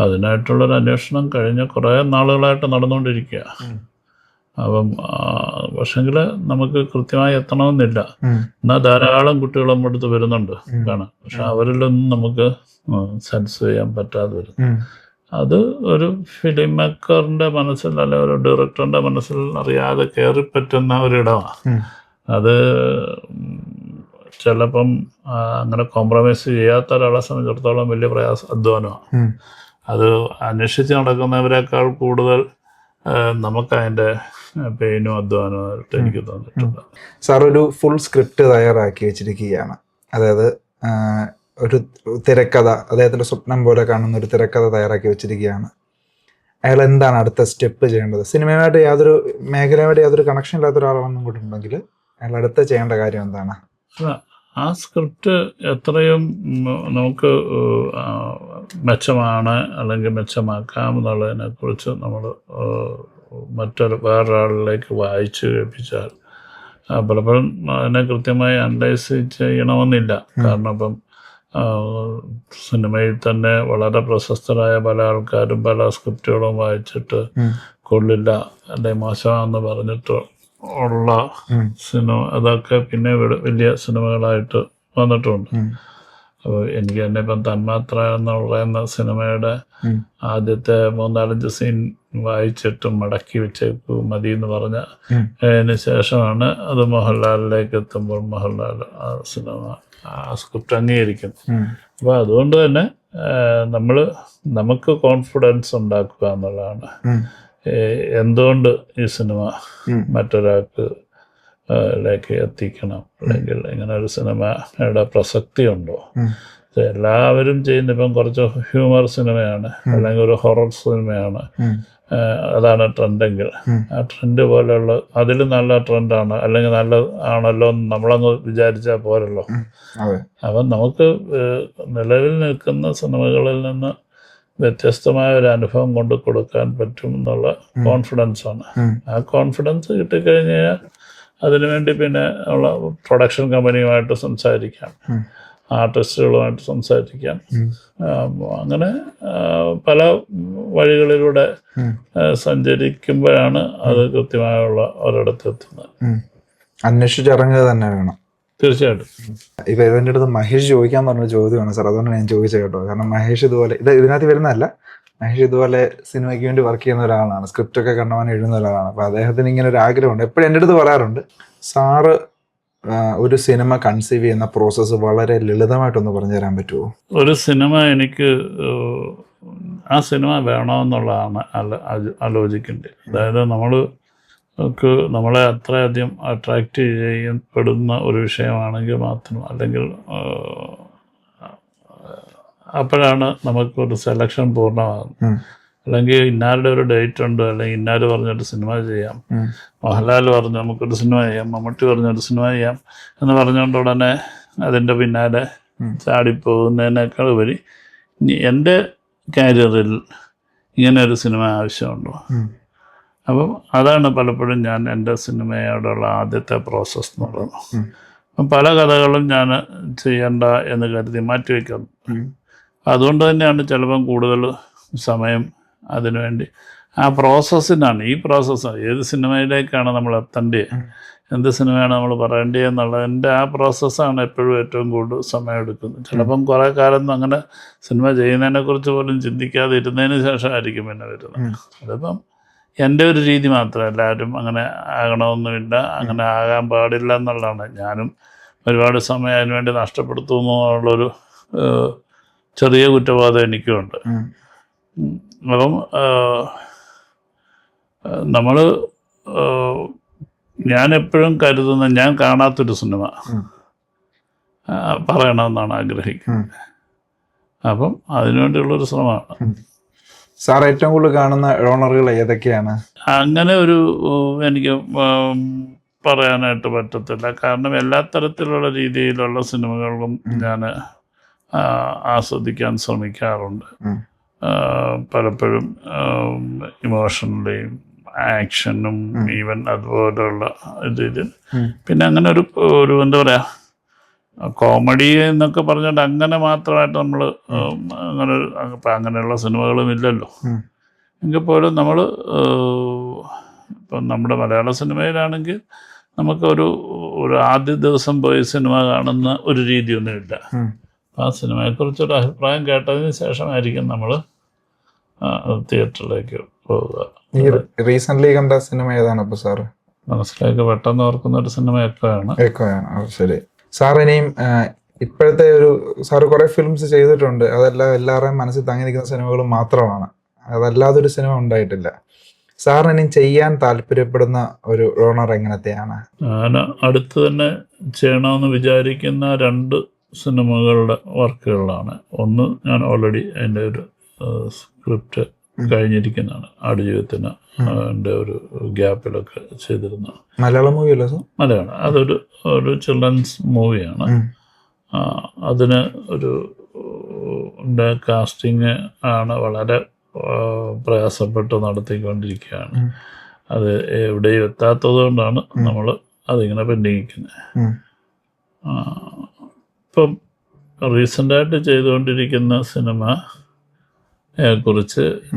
അതിനായിട്ടുള്ളൊരു അന്വേഷണം കഴിഞ്ഞ കുറേ നാളുകളായിട്ട് നടന്നുകൊണ്ടിരിക്കുക. അപ്പം പക്ഷെങ്കിൽ നമുക്ക് കൃത്യമായി എത്തണമെന്നില്ല. എന്നാൽ ധാരാളം കുട്ടികൾ നമ്മുടെ അടുത്ത് വരുന്നുണ്ട് കാണാൻ. പക്ഷെ അവരിലൊന്നും നമുക്ക് സെൻസ് ചെയ്യാൻ പറ്റാതെ വരും. അത് ഒരു ഫിലിം മേക്കറിൻ്റെ മനസ്സിൽ അല്ലെ ഒരു ഡയറക്ടറിൻ്റെ മനസ്സിൽ അറിയാതെ കയറിപ്പറ്റുന്ന ഒരിടമാണ്. അത് ചിലപ്പം അങ്ങനെ കോംപ്രമൈസ് ചെയ്യാത്ത ഒരാളെ സംബന്ധിച്ചിടത്തോളം വലിയ അധ്വാനമാണ്. അത് അന്വേഷിച്ച് നടക്കുന്നവരെക്കാൾ കൂടുതൽ നമുക്കതിൻ്റെ പെയിനും അധ്വാനമായിട്ട് എനിക്ക് തോന്നിയിട്ടുണ്ട്. സാർ ഒരു ഫുൾ സ്ക്രിപ്റ്റ് തയ്യാറാക്കി വെച്ചിരിക്കുകയാണ്. അതായത് ഒരു തിരക്കഥ, അദ്ദേഹത്തിൻ്റെ സ്വപ്നം പോലെ കാണുന്ന ഒരു തിരക്കഥ തയ്യാറാക്കി വെച്ചിരിക്കുകയാണ്. അയാൾ എന്താണ് അടുത്ത സ്റ്റെപ്പ് ചെയ്യേണ്ടത്? സിനിമയുമായിട്ട് യാതൊരു മേഖലയുമായിട്ട് യാതൊരു കണക്ഷൻ ഇല്ലാത്ത ഒരാളാണെന്നും കൂടെ ഉണ്ടെങ്കിൽ അയാൾ അടുത്ത ചെയ്യേണ്ട കാര്യം എന്താണ്? ആ സ്ക്രിപ്റ്റ് എത്രയും നമുക്ക് മെച്ചമാണ് അല്ലെങ്കിൽ മെച്ചമാക്കാം എന്നുള്ളതിനെക്കുറിച്ച് നമ്മൾ വേറൊരാളിലേക്ക് വായിച്ച് കേൾപ്പിച്ചാൽ പലപ്പോഴും അതിനെ കൃത്യമായി അനലൈസ് ചെയ്യണമെന്നില്ല. കാരണം ഇപ്പം സിനിമയിൽ തന്നെ വളരെ പ്രശസ്തരായ പല ആൾക്കാരും പല സ്ക്രിപ്റ്റുകളും വായിച്ചിട്ട് കൊള്ളില്ല അല്ലെങ്കിൽ മോശമാണെന്ന് പറഞ്ഞിട്ട് ഉള്ള സിനിമ അതൊക്കെ പിന്നെ വലിയ സിനിമകളായിട്ട് വന്നിട്ടുണ്ട്. അപ്പോൾ എനിക്ക് തന്നെ ഇപ്പം തന്മാത്ര എന്ന് പറയുന്ന സിനിമയുടെ ആദ്യത്തെ 3-4 സീൻ വായിച്ചിട്ട് മടക്കി വെച്ചേക്കു മതി എന്ന് പറഞ്ഞ അതിന് ശേഷമാണ് അത് മോഹൻലാലിലേക്ക് എത്തുമ്പോൾ മോഹൻലാൽ ആ സിനിമ ആ സ്ക്രിപ്റ്റ് അംഗീകരിക്കുന്നു. അപ്പോൾ അതുകൊണ്ട് തന്നെ നമുക്ക് കോൺഫിഡൻസ് ഉണ്ടാക്കുക എന്നുള്ളതാണ്. എന്തുകൊണ്ട് ഈ സിനിമ മറ്റൊരാൾക്ക് ലേക്ക് എത്തിക്കണം, അല്ലെങ്കിൽ ഇങ്ങനെ ഒരു സിനിമയുടെ പ്രസക്തി ഉണ്ടോ? എല്ലാവരും ചെയ്യുന്ന ഇപ്പം കുറച്ച് ഹ്യൂമർ സിനിമയാണ് അല്ലെങ്കിൽ ഒരു ഹൊറർ സിനിമയാണ്, അതാണ് ട്രെൻഡെങ്കിൽ ആ ട്രെൻഡ് പോലെയുള്ള അതിൽ നല്ല ട്രെൻഡാണ് അല്ലെങ്കിൽ നല്ല ആണല്ലോ നമ്മളങ്ങ് വിചാരിച്ചാൽ പോരല്ലോ. അപ്പം നമുക്ക് നിലവിൽ നിൽക്കുന്ന സിനിമകളിൽ നിന്ന് വ്യത്യസ്തമായ ഒരു അനുഭവം കൊണ്ട് കൊടുക്കാൻ പറ്റും എന്നുള്ള കോൺഫിഡൻസ് ആണ്. ആ കോൺഫിഡൻസ് കിട്ടിക്കഴിഞ്ഞാൽ അതിനുവേണ്ടി പിന്നെ ഉള്ള പ്രൊഡക്ഷൻ കമ്പനിയുമായിട്ട് സംസാരിക്കാം, ആർട്ടിസ്റ്റുകളുമായിട്ട് സംസാരിക്കാം. അങ്ങനെ പല വഴികളിലൂടെ സഞ്ചരിക്കുമ്പോഴാണ് അത് കൃത്യമായുള്ള ഒരിടത്ത് എത്തുന്നത്. അന്വേഷിച്ചിറങ്ങുക തന്നെ വേണം. തീർച്ചയായിട്ടും. ഇപ്പൊ ഇതിൻ്റെ അടുത്ത് മഹേഷ് ചോദിക്കാൻ പറഞ്ഞ ചോദ്യമാണ് സാർ, അതുകൊണ്ടാണ് ഞാൻ ചോദിച്ചത് കേട്ടോ. കാരണം മഹേഷ് ഇതുപോലെ ഇതിനകത്ത് വരുന്നതല്ല, മഹേഷ് ഇതുപോലെ സിനിമയ്ക്ക് വേണ്ടി വർക്ക് ചെയ്യുന്ന ഒരാളാണ്, സ്ക്രിപ്റ്റ് ഒക്കെ കണ്ടവാൻ എഴുതുന്ന ഒരാളാണ്. അപ്പൊ അദ്ദേഹത്തിന് ഇങ്ങനെ ഒരു ആഗ്രഹമുണ്ട്. എപ്പോഴും എൻ്റെ അടുത്ത് പറയാറുണ്ട്, സാറ് ഒരു സിനിമ കൺസീവ് ചെയ്യുന്ന പ്രോസസ്സ് വളരെ ലളിതമായിട്ടൊന്ന് പറഞ്ഞു തരാൻ പറ്റുമോ? ഒരു സിനിമ എനിക്ക് ആ സിനിമ വേണമെന്നുള്ളതാണ് ആലോചിക്കേണ്ടത്. അതായത് നമ്മൾ ഒക്കെ നമ്മളെ അത്രയധികം അട്രാക്റ്റ് ചെയ്യപ്പെടുന്ന ഒരു വിഷയമാണെങ്കിൽ മാത്രം, അല്ലെങ്കിൽ അപ്പോഴാണ് നമുക്കൊരു സെലക്ഷൻ പൂർണ്ണമാകുന്നത്. അല്ലെങ്കിൽ ഇന്നാരുടെ ഒരു ഡേറ്റ് ഉണ്ട്, അല്ലെങ്കിൽ ഇന്നാര് പറഞ്ഞൊരു സിനിമ ചെയ്യാം, മോഹൻലാൽ പറഞ്ഞു നമുക്കൊരു സിനിമ ചെയ്യാം, മമ്മൂട്ടി പറഞ്ഞൊരു സിനിമ ചെയ്യാം എന്ന് പറഞ്ഞുകൊണ്ട് ഉടനെ അതിൻ്റെ പിന്നാലെ ചാടിപ്പോകുന്നതിനേക്കാൾ ഉപരി എൻ്റെ കാരിയറിൽ ഇങ്ങനെ ഒരു സിനിമ ആവശ്യമുണ്ടോ. അപ്പം അതാണ് പലപ്പോഴും ഞാൻ എൻ്റെ സിനിമയോടുള്ള ആദ്യത്തെ പ്രോസസ്സ് എന്ന് പറയുന്നത്. അപ്പം പല കഥകളും ഞാൻ ചെയ്യണ്ട എന്ന് കരുതി മാറ്റിവെക്കുന്നു. അതുകൊണ്ട് തന്നെയാണ് ചിലപ്പം കൂടുതൽ സമയം അതിനുവേണ്ടി ആ പ്രോസസ്സിനാണ്. ഈ പ്രോസസ്സ് ഏത് സിനിമയിലേക്കാണ് നമ്മൾ എത്തേണ്ടത്, എന്ത് സിനിമയാണ് നമ്മൾ പറയേണ്ടത് എന്നുള്ളതിൻ്റെ ആ പ്രോസസ്സാണ് എപ്പോഴും ഏറ്റവും കൂടുതൽ സമയം എടുക്കുന്നത്. ചിലപ്പം കുറേ കാലം അങ്ങനെ സിനിമ ചെയ്യുന്നതിനെക്കുറിച്ച് പോലും ചിന്തിക്കാതെ ഇരുന്നതിന് ശേഷമായിരിക്കും പിന്നെ വരുന്നത്. അതിപ്പം എൻ്റെ ഒരു രീതി മാത്രമല്ല, എല്ലാവരും അങ്ങനെ ആകണമെന്നുമില്ല, അങ്ങനെ ആകാൻ പാടില്ല എന്നുള്ളതാണ്. ഞാനും ഒരുപാട് സമയം അതിനുവേണ്ടി നഷ്ടപ്പെടുത്തുന്നു എന്നുള്ളൊരു ചെറിയ കുറ്റബോധം എനിക്കുമുണ്ട്. അപ്പം നമ്മൾ ഞാൻ എപ്പോഴും കരുതുന്ന, ഞാൻ കാണാത്തൊരു സിനിമ പറയണമെന്നാണ് ആഗ്രഹിക്കുന്നത്. അപ്പം അതിനുവേണ്ടിയുള്ളൊരു ശ്രമമാണ്. സാർ ഏറ്റവും കൂടുതൽ കാണുന്ന ജോണറുകൾ ഏതൊക്കെയാണ്? അങ്ങനെ ഒരു എനിക്ക് പറയാനായിട്ട് പറ്റത്തില്ല. കാരണം എല്ലാ തരത്തിലുള്ള രീതിയിലുള്ള സിനിമകളും ഞാൻ ആസ്വദിക്കാൻ ശ്രമിക്കാറുണ്ട്. പലപ്പോഴും ഇമോഷണലിയും ആക്ഷനും ഈവൻ അതുപോലെയുള്ള ഇതിൽ. പിന്നെ അങ്ങനെ ഒരു എന്താ പറയുക, കോമഡി എന്നൊക്കെ പറഞ്ഞിട്ട് അങ്ങനെ മാത്രമായിട്ട് നമ്മൾ അങ്ങനെ ഇപ്പം അങ്ങനെയുള്ള സിനിമകളും ഇല്ലല്ലോ. എങ്കിൽ പോലും നമ്മൾ ഇപ്പം നമ്മുടെ മലയാള സിനിമയിലാണെങ്കിൽ നമുക്കൊരു ആദ്യ ദിവസം പോയി സിനിമ കാണുന്ന ഒരു രീതിയൊന്നുമില്ല. ആ സിനിമയെക്കുറിച്ചൊരു അഭിപ്രായം കേട്ടതിന് ശേഷമായിരിക്കും നമ്മൾ തിയേറ്ററിലേക്ക് പോവുക. ഈ റീസെൻ്റ്ലി കണ്ട സിനിമ ഏതാണ് അപ്പോൾ സാറ്? മനസ്സിലേക്ക് പെട്ടെന്ന് ഓർക്കുന്ന ഒരു സിനിമ എക്കോയാണ്. ശരി. സാർ ഇനിയും ഇപ്പോഴത്തെ സാറ് കുറേ ഫിലിംസ് ചെയ്തിട്ടുണ്ട്, അതെല്ലാം എല്ലാവരുടെയും മനസ്സിൽ തങ്ങി നിൽക്കുന്ന സിനിമകൾ മാത്രമാണ്, അതല്ലാതൊരു സിനിമ ഉണ്ടായിട്ടില്ല. സാറിന് ഇനിയും ചെയ്യാൻ താല്പര്യപ്പെടുന്ന ഒരു ജോണർ എങ്ങനത്തെയാണ്? ഞാൻ അടുത്ത് തന്നെ ചെയ്യണമെന്ന് വിചാരിക്കുന്ന 2 സിനിമകളുടെ വർക്കുകളാണ്. ഒന്ന് ഞാൻ ഓൾറെഡി അതിൻ്റെ ഒരു സ്ക്രിപ്റ്റ് കഴിഞ്ഞിരിക്കുന്നതാണ്. ആടുജീവിതത്തിന് എൻ്റെ ഒരു ഗ്യാപ്പിലൊക്കെ ചെയ്തിരുന്ന മലയാളം മൂവി അല്ല സാർ? മലയാളം. അതൊരു ചിൽഡ്രൻസ് മൂവിയാണ്. അതിന് കാസ്റ്റിംഗ് ആണ് വളരെ പ്രയാസപ്പെട്ട് നടത്തിക്കൊണ്ടിരിക്കുകയാണ്. അത് എവിടെയും എത്താത്തത് കൊണ്ടാണ് നമ്മൾ അതിങ്ങനെ പെൻഡിങ്ങിക്കുന്നത്. ഇപ്പം റീസെൻ്റായിട്ട് ചെയ്തുകൊണ്ടിരിക്കുന്ന സിനിമയെക്കുറിച്ച്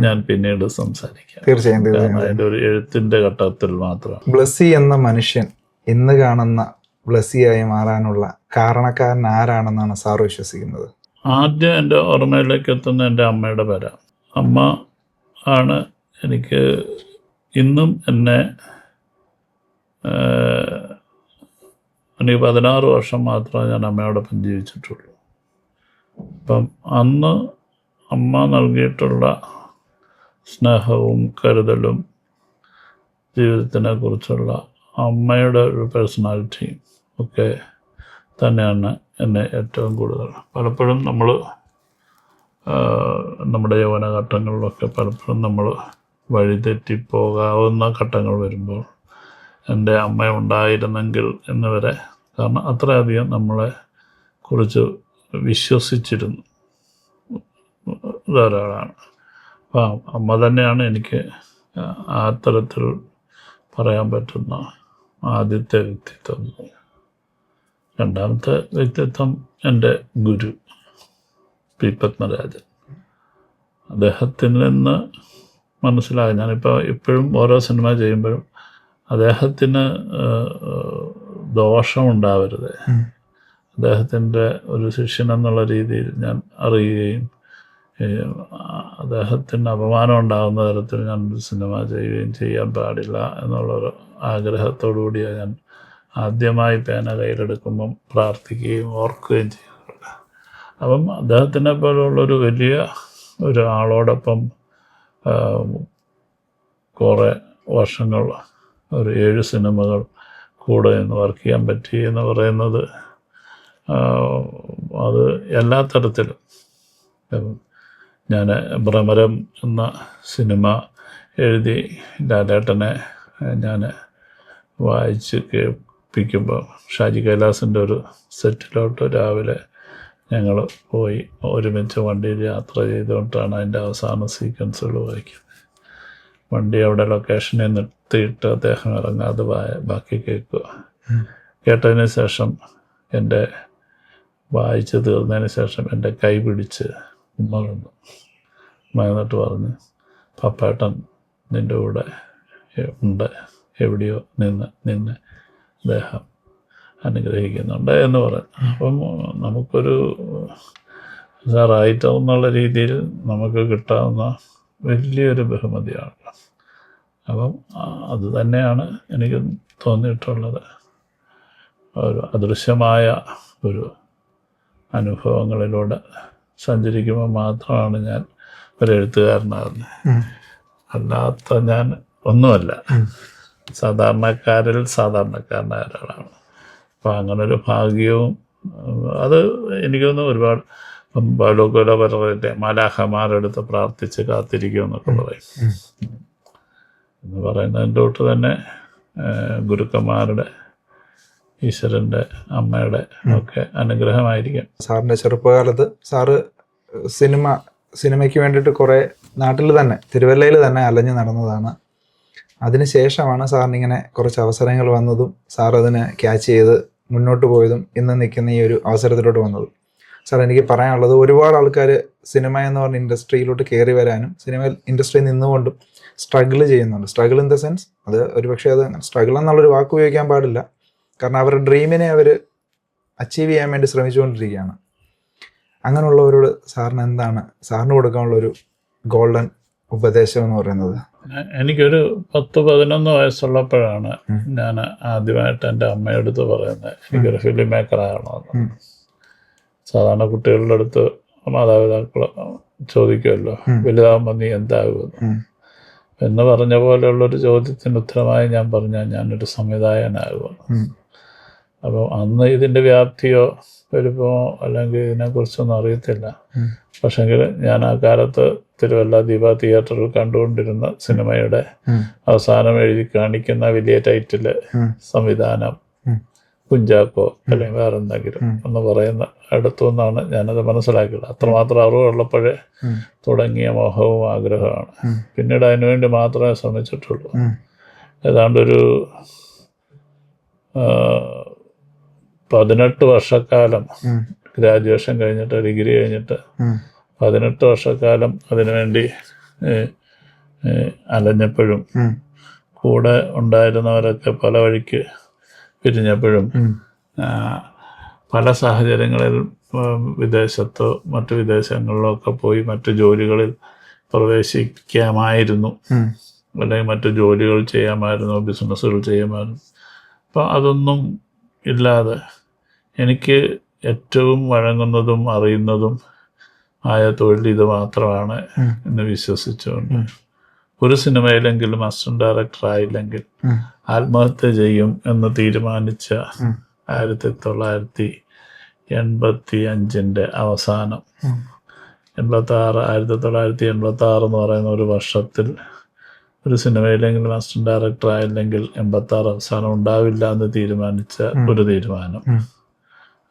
ഞാൻ പിന്നീട് സംസാരിക്കാം. തീർച്ചയായും. അതിൻ്റെ ഒരു എഴുത്തിൻ്റെ ഘട്ടത്തിൽ മാത്രമാണ്. ബ്ലസ്സി എന്ന മനുഷ്യൻ ഇന്ന് കാണുന്ന ബ്ലസ്സിയായി മാറാനുള്ള കാരണക്കാരൻ ആരാണെന്നാണ് സാർ വിശ്വസിക്കുന്നത്? ആദ്യം എൻ്റെ ഓർമ്മയിലേക്ക് എത്തുന്ന എൻ്റെ അമ്മയുടെ പേരാണ്. അമ്മ ആണ് എനിക്ക് ഇന്നും എനിക്ക് 16 വർഷം മാത്രമേ ഞാൻ അമ്മയോടൊപ്പം ജീവിച്ചിട്ടുള്ളൂ. അപ്പം അന്ന് അമ്മ നൽകിയിട്ടുള്ള സ്നേഹവും കരുതലും ജീവിതത്തിനെ കുറിച്ചുള്ള അമ്മയുടെ ഒരു പേഴ്സണാലിറ്റിയും ഒക്കെ തന്നെയാണ് എന്നെ ഏറ്റവും കൂടുതൽ. പലപ്പോഴും നമ്മൾ നമ്മുടെ യൗവനഘട്ടങ്ങളിലൊക്കെ പലപ്പോഴും നമ്മൾ വഴിതെറ്റിപ്പോകാവുന്ന ഘട്ടങ്ങൾ വരുമ്പോൾ എൻ്റെ അമ്മ ഉണ്ടായിരുന്നെങ്കിൽ എന്ന് വരെ, കാരണം അത്രയധികം നമ്മളെ കുറിച്ച് വിശ്വസിച്ചിരുന്നു ഒരാളാണ്. അപ്പം അമ്മ തന്നെയാണ് എനിക്ക് ആ തരത്തിൽ പറയാൻ പറ്റുന്ന ആദ്യത്തെ വ്യക്തിത്വം. രണ്ടാമത്തെ വ്യക്തിത്വം എൻ്റെ ഗുരു പി പത്മരാജൻ. അദ്ദേഹത്തിൽ നിന്ന് മനസ്സിലായി, ഞാനിപ്പോൾ ഇപ്പോഴും ഓരോ സിനിമ ചെയ്യുമ്പോഴും അദ്ദേഹത്തിന് ദോഷമുണ്ടാവരുത്, അദ്ദേഹത്തിൻ്റെ ഒരു ശിഷ്യൻ എന്നുള്ള രീതിയിൽ ഞാൻ അറിയുകയും അദ്ദേഹത്തിന് അപമാനം ഉണ്ടാകുന്ന തരത്തിൽ ഞാൻ ഒരു സിനിമ ചെയ്യുകയും ചെയ്യാൻ പാടില്ല എന്നുള്ളൊരു ആഗ്രഹത്തോടു കൂടിയാണ് ഞാൻ ആദ്യമായി പേന കയ്യിലെടുക്കുമ്പം പ്രാർത്ഥിക്കുകയും ഓർക്കുകയും ചെയ്യാറുണ്ട്. അപ്പം അദ്ദേഹത്തിനെ പോലുള്ളൊരു വലിയ ഒരാളോടൊപ്പം കുറേ വർഷങ്ങൾ ഒരു 7 സിനിമകൾ കൂടെ നിന്ന് വർക്ക് ചെയ്യാൻ പറ്റി എന്ന് പറയുന്നത് അത് എല്ലാ തരത്തിലും. ഞാൻ ഭ്രമരം എന്ന സിനിമ എഴുതി ലാലേട്ടനെ ഞാൻ വായിച്ച് കേൾപ്പിക്കുമ്പോൾ ഷാജി കൈലാസിൻ്റെ ഒരു സെറ്റിലോട്ട് രാവിലെ ഞങ്ങൾ പോയി ഒരുമിച്ച് വണ്ടിയിൽ യാത്ര ചെയ്തുകൊണ്ടാണ് അതിൻ്റെ അവസാന സീക്വൻസുകൾ വായിക്കുന്നത്. വണ്ടി അവിടെ ലൊക്കേഷനിൽ നിർത്തിയിട്ട് അദ്ദേഹം ഇറങ്ങാതെ ബാക്കി കേൾക്കുക. കേട്ടതിന് ശേഷം എൻ്റെ വായിച്ച് തീർന്നതിന് ശേഷം എൻ്റെ കൈ പിടിച്ച് ഉമ്മ കണ്ടു. എന്നിട്ട് പറഞ്ഞ്, പപ്പേട്ടൻ നിൻ്റെ കൂടെ ഉണ്ട്, എവിടെയോ നിന്നെ അദ്ദേഹം അനുഗ്രഹിക്കുന്നുണ്ട് എന്ന് പറയും. അപ്പം നമുക്കൊരു റൈറ്റർ എന്നുള്ള രീതിയിൽ നമുക്ക് കിട്ടാവുന്ന വലിയൊരു ബഹുമതിയാണ്. അപ്പം അത് തന്നെയാണ് എനിക്ക് തോന്നിയിട്ടുള്ളത്. ഒരു അദൃശ്യമായ ഒരു അനുഭവങ്ങളിലൂടെ സഞ്ചരിക്കുമ്പോൾ മാത്രമാണ് ഞാൻ ഒരു എഴുത്തുകാരനാകുന്നത്. അല്ലാത്ത ഞാൻ ഒന്നുമല്ല, സാധാരണക്കാരിൽ സാധാരണക്കാരനായ ഒരാളാണ്. അപ്പോൾ അങ്ങനൊരു ഭാഗ്യവും അത് എനിക്കൊന്ന് ഒരുപാട് ബാലോകോല പറയട്ടെ, മാലാഖമാരെടുത്ത് പ്രാർത്ഥിച്ച് കാത്തിരിക്കുമെന്നൊക്കെ പറയും. എന്ന് പറയുന്നതിൻ്റെ തൊട്ട് തന്നെ ഗുരുക്കന്മാരുടെ, ഈശ്വരൻ്റെ, അമ്മയുടെ ഒക്കെ അനുഗ്രഹമായിരിക്കും. സാറിൻ്റെ ചെറുപ്പകാലത്ത് സാറ് സിനിമയ്ക്ക് വേണ്ടിയിട്ട് കുറേ നാട്ടിൽ തന്നെ തിരുവല്ലയിൽ തന്നെ അലഞ്ഞു നടന്നതാണ്. അതിനുശേഷമാണ് സാറിനിങ്ങനെ കുറച്ച് അവസരങ്ങൾ വന്നതും സാർ അതിനെ ക്യാച്ച് ചെയ്ത് മുന്നോട്ട് പോയതും ഇന്ന് നിൽക്കുന്ന ഈ ഒരു അവസരത്തിലോട്ട് വന്നതും. സാർ, എനിക്ക് പറയാനുള്ളത്, ഒരുപാട് ആൾക്കാർ സിനിമ എന്ന് പറഞ്ഞ ഇൻഡസ്ട്രിയിലോട്ട് കയറി വരാനും സിനിമ ഇൻഡസ്ട്രിയിൽ നിന്നുകൊണ്ടും സ്ട്രഗിൾ ചെയ്യുന്നുണ്ട്. സ്ട്രഗിൾ ഇൻ ദ സെൻസ്, അത് ഒരുപക്ഷെ അത് സ്ട്രഗിൾ എന്നുള്ളൊരു വാക്ക് ഉപയോഗിക്കാൻ പാടില്ല. കാരണം അവരുടെ ഡ്രീമിനെ അവർ അച്ചീവ് ചെയ്യാൻ വേണ്ടി ശ്രമിച്ചുകൊണ്ടിരിക്കുകയാണ്. അങ്ങനെയുള്ളവരോട് സാറിന് എന്താണ് സാറിന് കൊടുക്കാനുള്ളൊരു ഗോൾഡൻ ഉപദേശം എന്ന് പറയുന്നത്? എനിക്കൊരു 10-11 വയസ്സുള്ളപ്പോഴാണ് ഞാൻ ആദ്യമായിട്ട് എൻ്റെ അമ്മയെടുത്ത് പറയുന്നത് എനിക്കൊരു ഫിലിം മേക്കർ ആകണമെന്ന്. സാധാരണ കുട്ടികളുടെ അടുത്ത് മാതാപിതാക്കൾ ചോദിക്കുമല്ലോ, വലുതാകുമ്പോൾ നീ എന്താകുമെന്ന്. എന്ന് പറഞ്ഞ പോലെയുള്ളൊരു ചോദ്യത്തിന് ഉത്തരമായി ഞാൻ പറഞ്ഞാൽ ഞാനൊരു സംവിധായകനാകുമെന്ന്. അപ്പോൾ അന്ന് ഇതിൻ്റെ വ്യാപ്തിയോ വലുപ്പമോ അല്ലെങ്കിൽ ഇതിനെക്കുറിച്ചൊന്നും അറിയത്തില്ല. പക്ഷെങ്കിൽ ഞാൻ ആ കാലത്ത് തിരുവല്ല ദീപ തിയേറ്ററിൽ കണ്ടുകൊണ്ടിരുന്ന സിനിമയുടെ അവസാനം എഴുതി കാണിക്കുന്ന വലിയ ടൈറ്റില് സംവിധാനം കുഞ്ചാക്കോ അല്ലെങ്കിൽ വേറെ എന്തെങ്കിലും എന്ന് പറയുന്ന അടുത്തു നിന്നാണ് ഞാനത് മനസ്സിലാക്കിയത്. അത്രമാത്രം അറിവുള്ളപ്പോഴേ തുടങ്ങിയ മോഹവും ആഗ്രഹമാണ്. പിന്നീട് അതിനുവേണ്ടി മാത്രമേ ശ്രമിച്ചിട്ടുള്ളൂ. ഏതാണ്ടൊരു 18 വർഷക്കാലം ഗ്രാജുവേഷൻ കഴിഞ്ഞിട്ട്, ഡിഗ്രി കഴിഞ്ഞിട്ട് 18 വർഷക്കാലം അതിനുവേണ്ടി അലഞ്ഞപ്പോഴും കൂടെ ഉണ്ടായിരുന്നവരൊക്കെ പല വഴിക്ക് പിരിഞ്ഞപ്പോഴും പല സാഹചര്യങ്ങളിൽ വിദേശത്തോ മറ്റു വിദേശങ്ങളിലോ ഒക്കെ പോയി മറ്റു ജോലികളിൽ പ്രവേശിക്കാമായിരുന്നു, അല്ലെങ്കിൽ മറ്റു ജോലികൾ ചെയ്യാമായിരുന്നു, ബിസിനസ്സുകൾ ചെയ്യാമായിരുന്നു. അപ്പം അതൊന്നും ഇല്ലാതെ എനിക്ക് ഏറ്റവും വഴങ്ങുന്നതും അറിയുന്നതും ആയ തൊഴിൽ ഇത് മാത്രമാണ് എന്ന് വിശ്വസിച്ചുകൊണ്ട് ഒരു സിനിമയിലെങ്കിലും അസിസ്റ്റന്റ് ഡയറക്ടർ ആയില്ലെങ്കിൽ ആത്മഹത്യ ചെയ്യും എന്ന് തീരുമാനിച്ച 1985 അവസാനം 1986 എന്ന് പറയുന്ന ഒരു വർഷത്തിൽ ഒരു സിനിമയിലെങ്കിലും അസിസ്റ്റന്റ് ഡയറക്ടർ ആയില്ലെങ്കിൽ 86 അവസാനം ഉണ്ടാവില്ല എന്ന് തീരുമാനിച്ച ഒരു തീരുമാനം,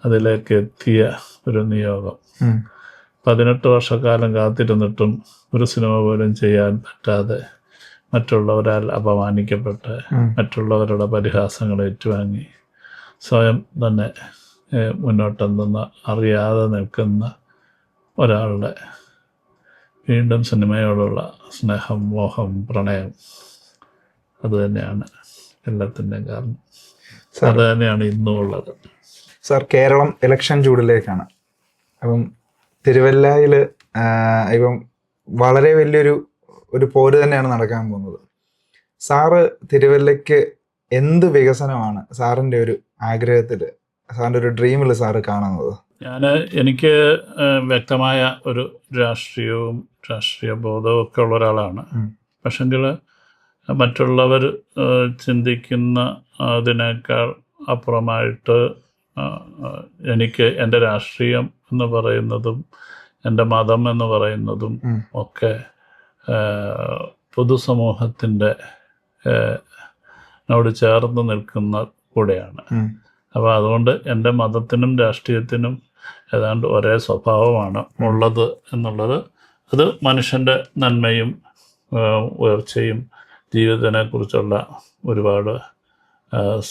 അതിലേക്ക് എത്തിയ ഒരു നിയോഗം. 18 വർഷക്കാലം കാത്തിരുന്നിട്ടും ഒരു സിനിമ പോലും ചെയ്യാൻ പറ്റാതെ മറ്റുള്ളവരാൽ അപമാനിക്കപ്പെട്ട് മറ്റുള്ളവരുടെ പരിഹാസങ്ങൾ ഏറ്റുവാങ്ങി സ്വയം തന്നെ മുന്നോട്ടെന്തെന്ന് അറിയാതെ നിൽക്കുന്ന ഒരാളുടെ വീണ്ടും സിനിമയോടുള്ള സ്നേഹം, മോഹം, പ്രണയം അത് തന്നെയാണ് എല്ലാത്തിൻ്റെയും കാരണം. അത് തന്നെയാണ് ഇന്നും ഉള്ളത്. സാർ, കേരളം ഇലക്ഷൻ ചൂടിലേക്കാണ്. അപ്പം തിരുവല്ലയിൽ ഇപ്പം വളരെ വലിയൊരു പോര് തന്നെയാണ് നടക്കാൻ പോകുന്നത്. സാറ് തിരുവല്ലയ്ക്ക് എന്ത് വികസനമാണ് സാറിൻ്റെ ഒരു ആഗ്രഹത്തിൽ, സാറിൻ്റെ ഒരു ഡ്രീമിൽ സാറ് കാണുന്നത്? എനിക്ക് വ്യക്തമായ ഒരു രാഷ്ട്രീയ ബോധവും ഒക്കെ ഉള്ള ഒരാളാണ്. പക്ഷെങ്കിൽ മറ്റുള്ളവർ ചിന്തിക്കുന്ന അതിനേക്കാൾ അപ്പുറമായിട്ട് എനിക്ക് എൻ്റെ രാഷ്ട്രീയം എന്ന് പറയുന്നതും എൻ്റെ മതം എന്ന് പറയുന്നതും ഒക്കെ പൊതുസമൂഹത്തിൻ്റെ നോട് ചേർന്ന് നിൽക്കുന്ന കൂടെയാണ്. അപ്പോൾ അതുകൊണ്ട് എൻ്റെ മതത്തിനും രാഷ്ട്രീയത്തിനും ഏതാണ്ട് ഒരേ സ്വഭാവമാണ് ഉള്ളത് എന്നുള്ളത്, അത് മനുഷ്യൻ്റെ നന്മയും ഉയർച്ചയും ജീവിതത്തിനെക്കുറിച്ചുള്ള ഒരുപാട്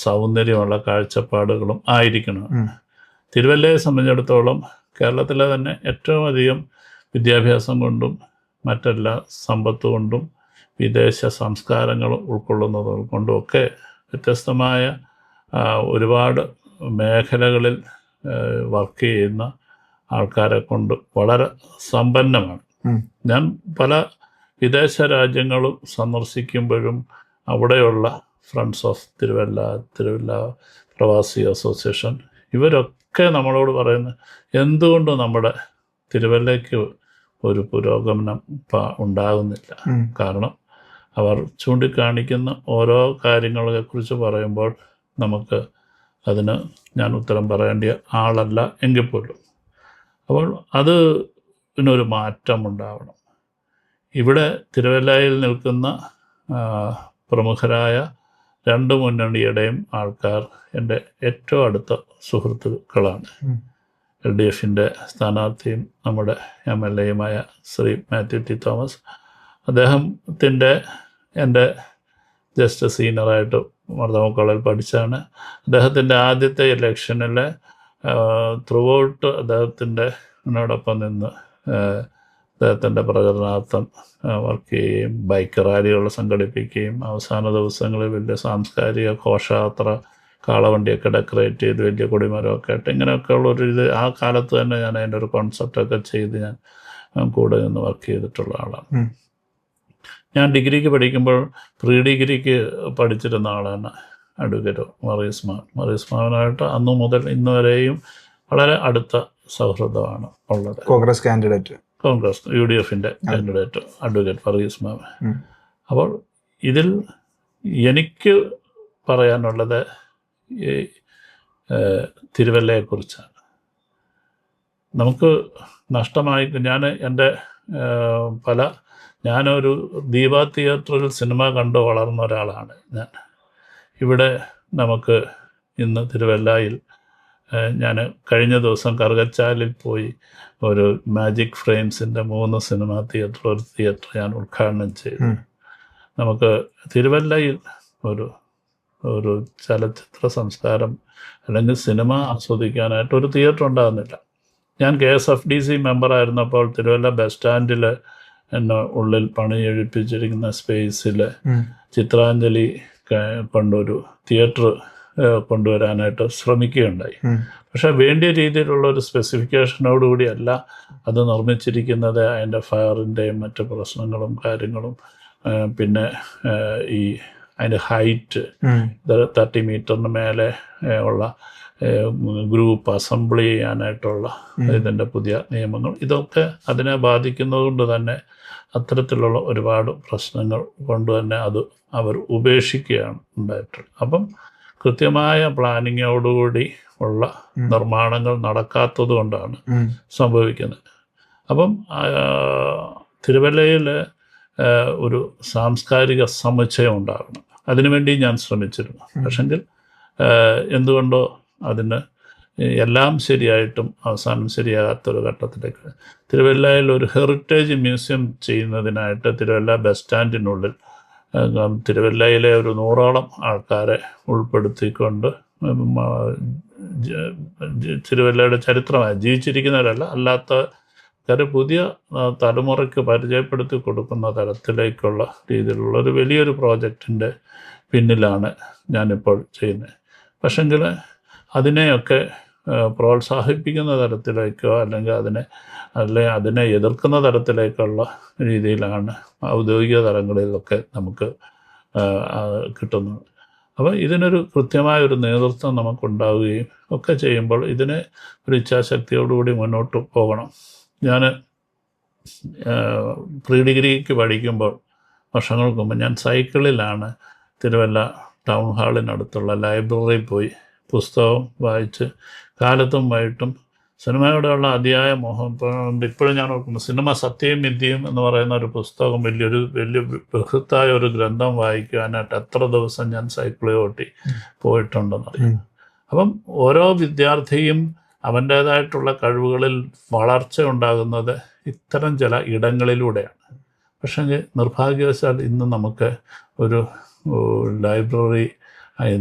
സൗന്ദര്യമുള്ള കാഴ്ചപ്പാടുകളും ആയിരിക്കണം. തിരുവല്ലയെ സംബന്ധിച്ചിടത്തോളം കേരളത്തിലെ തന്നെ ഏറ്റവും അധികം വിദ്യാഭ്യാസം കൊണ്ടും മറ്റെല്ലാ സമ്പത്ത് കൊണ്ടും വിദേശ സംസ്കാരങ്ങൾ ഉൾക്കൊള്ളുന്നത് കൊണ്ടും ഒക്കെ വ്യത്യസ്തമായ ഒരുപാട് മേഖലകളിൽ വർക്ക് ചെയ്യുന്ന ആൾക്കാരെ കൊണ്ട് വളരെ സമ്പന്നമാണ്. ഞാൻ പല വിദേശ രാജ്യങ്ങളും സന്ദർശിക്കുമ്പോഴും അവിടെയുള്ള ഫ്രണ്ട്സ് ഓഫ് തിരുവല്ല പ്രവാസി അസോസിയേഷൻ ഇവരൊക്കെ നമ്മളോട് പറയുന്നത് എന്തുകൊണ്ട് നമ്മുടെ തിരുവല്ലയ്ക്ക് ഒരു പുരോഗമനം ഉണ്ടാകുന്നില്ല. കാരണം അവർ ചൂണ്ടിക്കാണിക്കുന്ന ഓരോ കാര്യങ്ങളെക്കുറിച്ച് പറയുമ്പോൾ നമുക്ക് അതിന് ഞാൻ ഉത്തരം പറയേണ്ട ആളല്ല എങ്കിൽ പോലും അപ്പോൾ അത് ഇതിനൊരു മാറ്റം ഉണ്ടാവണം. ഇവിടെ തിരുവല്ലയിൽ നിൽക്കുന്ന പ്രമുഖരായ രണ്ട് മുന്നണിയുടെയും ആൾക്കാർ എൻ്റെ ഏറ്റവും അടുത്ത സുഹൃത്തുക്കളാണ്. LDFിൻ്റെ സ്ഥാനാർത്ഥിയും നമ്മുടെ MLAയുമായ ശ്രീ മാത്യു ടി തോമസ്. അദ്ദേഹത്തിൻ്റെ എൻ്റെ ജസ്റ്റ് സീനിയറായിട്ട് മർദ്ദമ കോളേജിൽ പഠിച്ചാണ്. അദ്ദേഹത്തിൻ്റെ ആദ്യത്തെ ഇലക്ഷനിൽ ത്രൂ ഔട്ട് അദ്ദേഹത്തിൻ്റെയോടൊപ്പം നിന്ന് അദ്ദേഹത്തിൻ്റെ പ്രചരണാർത്ഥം വർക്ക് ചെയ്യുകയും ബൈക്ക് റാലികൾ സംഘടിപ്പിക്കുകയും അവസാന ദിവസങ്ങളിൽ വലിയ സാംസ്കാരിക ഘോഷയാത്ര, കാളവണ്ടിയൊക്കെ ഡെക്കറേറ്റ് ചെയ്ത് വലിയ കൊടിമരമൊക്കെ ആയിട്ട് ഇങ്ങനെയൊക്കെയുള്ളൊരു ഇത് ആ കാലത്ത് തന്നെ ഞാൻ അതിൻ്റെ ഒരു കോൺസെപ്റ്റൊക്കെ ചെയ്ത് ഞാൻ കൂടെ നിന്ന് വർക്ക് ചെയ്തിട്ടുള്ള ആളാണ്. ഞാൻ ഡിഗ്രിക്ക് പഠിക്കുമ്പോൾ പ്രീ ഡിഗ്രിക്ക് പഠിച്ചിരുന്ന ആളാണ് അഡ്വക്കേറ്റ് മറീസ് മാവനായിട്ട് അന്നു മുതൽ ഇന്ന് വരെയും വളരെ അടുത്ത സൗഹൃദമാണ് ഉള്ളത്. കോൺഗ്രസ് UDFിൻ്റെ കാൻഡിഡേറ്റ് അഡ്വക്കേറ്റ് മറീസ് മാവൻ. അപ്പോൾ ഇതിൽ എനിക്ക് പറയാനുള്ളത് ഈ തിരുവല്ലയെക്കുറിച്ചാണ്. നമുക്ക് നഷ്ടമായി ഞാനൊരു ദീപ തിയേറ്ററിൽ സിനിമ കണ്ടു വളർന്ന ഒരാളാണ് ഞാൻ. ഇവിടെ നമുക്ക് ഇന്ന് തിരുവല്ലയിൽ ഞാൻ കഴിഞ്ഞ ദിവസം കറുകച്ചാലിൽ പോയി ഒരു മാജിക് ഫ്രെയിംസിൻ്റെ 3 സിനിമാ ഒരു തിയേറ്റർ ഞാൻ ഉദ്ഘാടനം ചെയ്തു. നമുക്ക് തിരുവല്ലയിൽ ഒരു ചലച്ചിത്ര സംസ്കാരം അല്ലെങ്കിൽ സിനിമ ആസ്വദിക്കാനായിട്ട് ഒരു തിയേറ്റർ ഉണ്ടാകുന്നില്ല. ഞാൻ KSFDC മെമ്പറായിരുന്നപ്പോൾ തിരുവല്ല ബസ് സ്റ്റാൻഡിൽ എന്നെ ഉള്ളിൽ പണിയെഴുപ്പിച്ചിരിക്കുന്ന സ്പേസിൽ ചിത്രാഞ്ജലി കൊണ്ടൊരു തിയേറ്റർ കൊണ്ടുവരാനായിട്ട് ശ്രമിക്കുകയുണ്ടായി. പക്ഷേ വേണ്ടിയ രീതിയിലുള്ള ഒരു സ്പെസിഫിക്കേഷനോടുകൂടിയല്ല അത് നിർമ്മിച്ചിരിക്കുന്നത്. അതിൻ്റെ ഫയറിൻ്റെയും മറ്റ് പ്രശ്നങ്ങളും കാര്യങ്ങളും, പിന്നെ ഈ അതിൻ്റെ ഹൈറ്റ് 30 മീറ്ററിന് മേലെ ഉള്ള ഗ്രൂപ്പ് അസംബ്ലി ചെയ്യാനായിട്ടുള്ള ഇതിൻ്റെ പുതിയ നിയമങ്ങൾ, ഇതൊക്കെ അതിനെ ബാധിക്കുന്നത് കൊണ്ട് തന്നെ അത്തരത്തിലുള്ള ഒരുപാട് പ്രശ്നങ്ങൾ കൊണ്ട് തന്നെ അവർ ഉപേക്ഷിക്കുകയാണ് ഉണ്ടായിട്ടുള്ളത്. അപ്പം കൃത്യമായ പ്ലാനിങ്ങോടുകൂടി ഉള്ള നിർമ്മാണങ്ങൾ നടക്കാത്തത് കൊണ്ടാണ് സംഭവിക്കുന്നത്. അപ്പം തിരുവല്ലയിൽ ഒരു സാംസ്കാരിക സമുച്ചയം ഉണ്ടാകണം. അതിനുവേണ്ടി ഞാൻ ശ്രമിച്ചിരുന്നു. പക്ഷെങ്കിൽ എന്തുകൊണ്ടോ അതിന് എല്ലാം ശരിയായിട്ടും അവസാനം ശരിയാകാത്തൊരു ഘട്ടത്തിലേക്ക് തിരുവല്ലയിൽ ഒരു ഹെറിറ്റേജ് മ്യൂസിയം ചെയ്യുന്നതിനായിട്ട് തിരുവല്ല ബസ് സ്റ്റാൻഡിനുള്ളിൽ തിരുവല്ലയിലെ ഒരു 100ഓളം ആൾക്കാരെ ഉൾപ്പെടുത്തിക്കൊണ്ട് തിരുവല്ലയുടെ ചരിത്രമായി ജീവിച്ചിരിക്കുന്നവരല്ല, അല്ലാത്ത പുതിയ തലമുറയ്ക്ക് പരിചയപ്പെടുത്തി കൊടുക്കുന്ന തരത്തിലേക്കുള്ള രീതിയിലുള്ള ഒരു വലിയൊരു പ്രോജക്റ്റിൻ്റെ പിന്നിലാണ് ഞാനിപ്പോൾ ചെയ്യുന്നത്. പക്ഷെങ്കിൽ അതിനെയൊക്കെ പ്രോത്സാഹിപ്പിക്കുന്ന തരത്തിലേക്കോ അല്ലെങ്കിൽ അതിനെ എതിർക്കുന്ന തരത്തിലേക്കുള്ള രീതിയിലാണ് ഔദ്യോഗിക തലങ്ങളിലൊക്കെ നമുക്ക് കിട്ടുന്നത്. അപ്പോൾ ഇതിനൊരു കൃത്യമായൊരു നേതൃത്വം നമുക്കുണ്ടാവുകയും ഒക്കെ ചെയ്യുമ്പോൾ ഇതിന് ഒരു ഇച്ഛാശക്തിയോടുകൂടി മുന്നോട്ട് പോകണം. ഞാൻ പ്രീ ഡിഗ്രിക്ക് പഠിക്കുമ്പോൾ വർഷങ്ങൾക്ക് മുമ്പ് ഞാൻ സൈക്കിളിലാണ് തിരുവല്ല ടൗൺ ഹാളിനടുത്തുള്ള ലൈബ്രറിയിൽ പോയി പുസ്തകം വായിച്ച് കാലത്തും വൈകിട്ടും സിനിമയോടുള്ള അതിയായ മോഹം ഇപ്പോഴും ഞാൻ ഓർക്കുന്നു. സിനിമ സത്യവും മിഥ്യയും എന്ന് പറയുന്ന ഒരു പുസ്തകം വലിയ ബൃഹത്തായ ഒരു ഗ്രന്ഥം വായിക്കാനായിട്ട് എത്ര ദിവസം ഞാൻ സൈക്കിളിൽ ഓട്ടി പോയിട്ടുണ്ടെന്നറിയാം. അപ്പം ഓരോ വിദ്യാർത്ഥിയും അവൻ്റേതായിട്ടുള്ള കഴിവുകളിൽ വളർച്ച ഉണ്ടാകുന്നത് ഇത്തരം ചില ഇടങ്ങളിലൂടെയാണ്. പക്ഷേ നിർഭാഗ്യവശാൽ ഇന്ന് നമുക്ക് ഒരു ലൈബ്രറി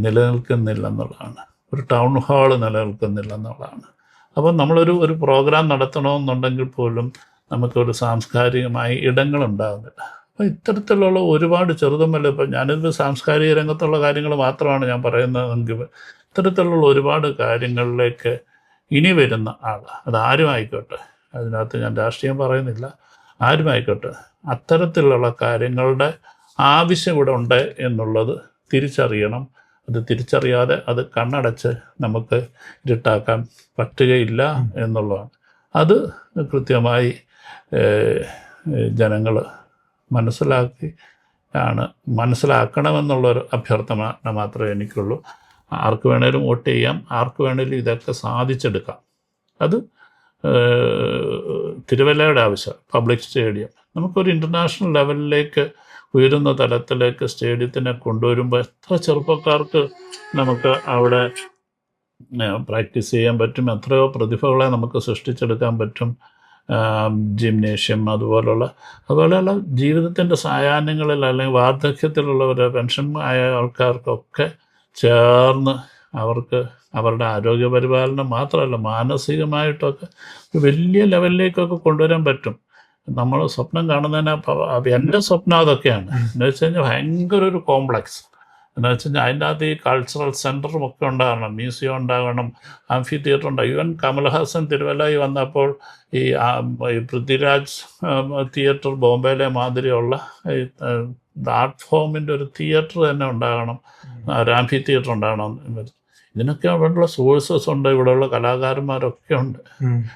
നിലനിൽക്കുന്നില്ല എന്നുള്ളതാണ്, ഒരു ടൗൺ ഹാൾ നിലനിൽക്കുന്നില്ല എന്നുള്ളതാണ്. അപ്പം ഒരു പ്രോഗ്രാം നടത്തണമെന്നുണ്ടെങ്കിൽ പോലും നമുക്കൊരു സാംസ്കാരികമായി ഇടങ്ങളുണ്ടാകുന്നില്ല. അപ്പോൾ ഇത്തരത്തിലുള്ള ഒരുപാട് ചെറുതും വല്ല, ഇപ്പം ഞാനിത് സാംസ്കാരിക രംഗത്തുള്ള കാര്യങ്ങൾ മാത്രമാണ് ഞാൻ പറയുന്നതെങ്കിൽ ഇത്തരത്തിലുള്ള ഒരുപാട് കാര്യങ്ങളിലേക്ക് ഇനി വരുന്ന ആൾ, അതാരും ആയിക്കോട്ടെ, അതിനകത്ത് ഞാൻ രാഷ്ട്രീയം പറയുന്നില്ല, ആരും ആയിക്കോട്ടെ, അത്തരത്തിലുള്ള കാര്യങ്ങളുടെ ആവശ്യം ഇവിടെ ഉണ്ട് എന്നുള്ളത് തിരിച്ചറിയണം. അത് തിരിച്ചറിയാതെ അത് കണ്ണടച്ച് നമുക്ക് ഇരുട്ടാക്കാൻ പറ്റുകയില്ല എന്നുള്ളതാണ്. അത് കൃത്യമായി ജനങ്ങൾ മനസ്സിലാക്കണമെന്നുള്ളൊരു അഭ്യർത്ഥന മാത്രമേ എനിക്കുള്ളൂ. ആർക്ക് വേണേലും വോട്ട് ചെയ്യാം, ആർക്ക് വേണേലും ഇതൊക്കെ സാധിച്ചെടുക്കാം. അത് തിരുവല്ലയുടെ ആവശ്യം, പബ്ലിക് സ്റ്റേഡിയം നമുക്കൊരു ഇൻ്റർനാഷണൽ ലെവലിലേക്ക് ഉയരുന്ന തലത്തിലേക്ക് സ്റ്റേഡിയത്തിനെ കൊണ്ടുവരുമ്പോൾ എത്ര ചെറുപ്പക്കാർക്ക് നമുക്ക് അവിടെ പ്രാക്ടീസ് ചെയ്യാൻ പറ്റും, എത്രയോ പ്രതിഭകളെ നമുക്ക് സൃഷ്ടിച്ചെടുക്കാൻ പറ്റും. ജിംനേഷ്യം അതുപോലെയുള്ള ജീവിതത്തിൻ്റെ സായാഹ്നങ്ങളിൽ അല്ലെങ്കിൽ വാർദ്ധക്യത്തിലുള്ളവരെ, പെൻഷൻ ആയ ആൾക്കാർക്കൊക്കെ ചേർന്ന് അവർക്ക് അവരുടെ ആരോഗ്യ പരിപാലനം മാത്രമല്ല മാനസികമായിട്ടൊക്കെ വലിയ ലെവലിലേക്കൊക്കെ കൊണ്ടുവരാൻ പറ്റും. നമ്മൾ സ്വപ്നം കാണുന്നതിന് എൻ്റെ സ്വപ്നം അതൊക്കെയാണ്. എന്ന് വെച്ച് കഴിഞ്ഞാൽ ഭയങ്കര ഒരു കോംപ്ലക്സ് എന്ന് വെച്ച് കഴിഞ്ഞാൽ അതിൻ്റെ അകത്ത് ഈ കൾച്ചറൽ സെൻറ്ററും ഒക്കെ ഉണ്ടാകണം, മ്യൂസിയം ഉണ്ടാകണം, ആംഫി തിയേറ്റർ ഉണ്ടാകും. ഈവൻ കമൽഹാസൻ തിരുവല്ലയിൽ വന്നപ്പോൾ ഈ പൃഥ്വിരാജ് തിയേറ്റർ ബോംബെയിലെ മാതിരിയുള്ള ആർട്ട് ഫോമിൻ്റെ ഒരു തിയേറ്റർ തന്നെ ഉണ്ടാകണം, ഒരു ആംഫി തിയേറ്റർ ഉണ്ടാകണം. ഇതിനൊക്കെ അവിടെയുള്ള സോഴ്സസ് ഉണ്ട്, ഇവിടെയുള്ള കലാകാരന്മാരൊക്കെ ഉണ്ട്.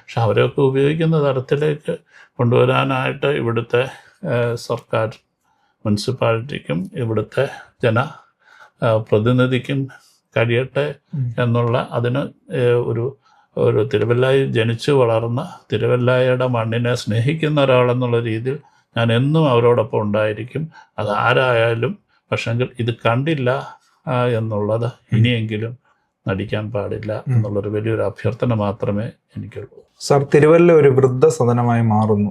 പക്ഷെ അവരെയൊക്കെ ഉപയോഗിക്കുന്ന തരത്തിലേക്ക് കൊണ്ടുവരാനായിട്ട് ഇവിടുത്തെ സർക്കാർ, മുനിസിപ്പാലിറ്റിക്കും ഇവിടുത്തെ പ്രതിനിധിക്കും കഴിയട്ടെ എന്നുള്ള അതിന് ഒരു തിരുവല്ലയിൽ ജനിച്ചു വളർന്ന തിരുവല്ലയുടെ മണ്ണിനെ സ്നേഹിക്കുന്ന ഒരാളെന്നുള്ള രീതിയിൽ ഞാൻ എന്നും അവരോടൊപ്പം ഉണ്ടായിരിക്കും. അതാരായാലും. പക്ഷെങ്കിൽ ഇത് കണ്ടില്ല എന്നുള്ളത് ഇനിയെങ്കിലും നടിക്കാൻ പാടില്ല എന്നുള്ളൊരു വലിയൊരു അഭ്യർത്ഥന മാത്രമേ എനിക്കുള്ളൂ. സാർ, തിരുവല്ല ഒരു വൃദ്ധസദനമായി മാറുന്നു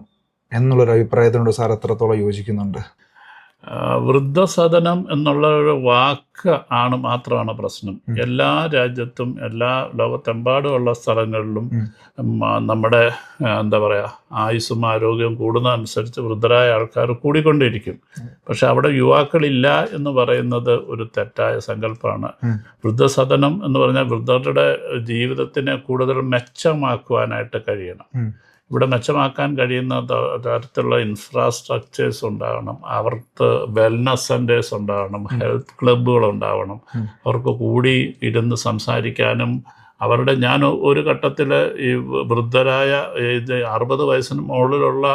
എന്നുള്ളൊരു അഭിപ്രായത്തിനോട് സാർ എത്രത്തോളം യോജിക്കുന്നുണ്ട്? വൃദ്ധസദനം എന്നുള്ള ഒരു വാക്ക് മാത്രമാണ് പ്രശ്നം. എല്ലാ രാജ്യത്തും എല്ലാ ലോകത്തെമ്പാടുമുള്ള സ്ഥലങ്ങളിലും നമ്മുടെ എന്താ പറയുക, ആയുസ്സും ആരോഗ്യവും കൂടുന്നതനുസരിച്ച് വൃദ്ധരായ ആൾക്കാർ കൂടിക്കൊണ്ടിരിക്കും. പക്ഷെ അവിടെ യുവാക്കളില്ല എന്ന് പറയുന്നത് ഒരു തെറ്റായ സങ്കല്പമാണ്. വൃദ്ധസദനം എന്ന് പറഞ്ഞാൽ വൃദ്ധരുടെ ജീവിതത്തിനെ കൂടുതൽ മെച്ചമാക്കുവാനായിട്ട് കഴിയണം. ഇവിടെ മെച്ചമാക്കാൻ കഴിയുന്ന തരത്തിലുള്ള ഇൻഫ്രാസ്ട്രക്ചേഴ്സ് ഉണ്ടാകണം, അവർക്ക് വെൽനസ് സെൻറ്റേഴ്സ് ഉണ്ടാകണം, ഹെൽത്ത് ക്ലബ്ബുകൾ ഉണ്ടാവണം, അവർക്ക് കൂടി ഇരുന്ന് സംസാരിക്കാനും ഞാൻ ഒരു ഘട്ടത്തിൽ ഈ വൃദ്ധരായ 60 വയസ്സിന് മുകളിലുള്ള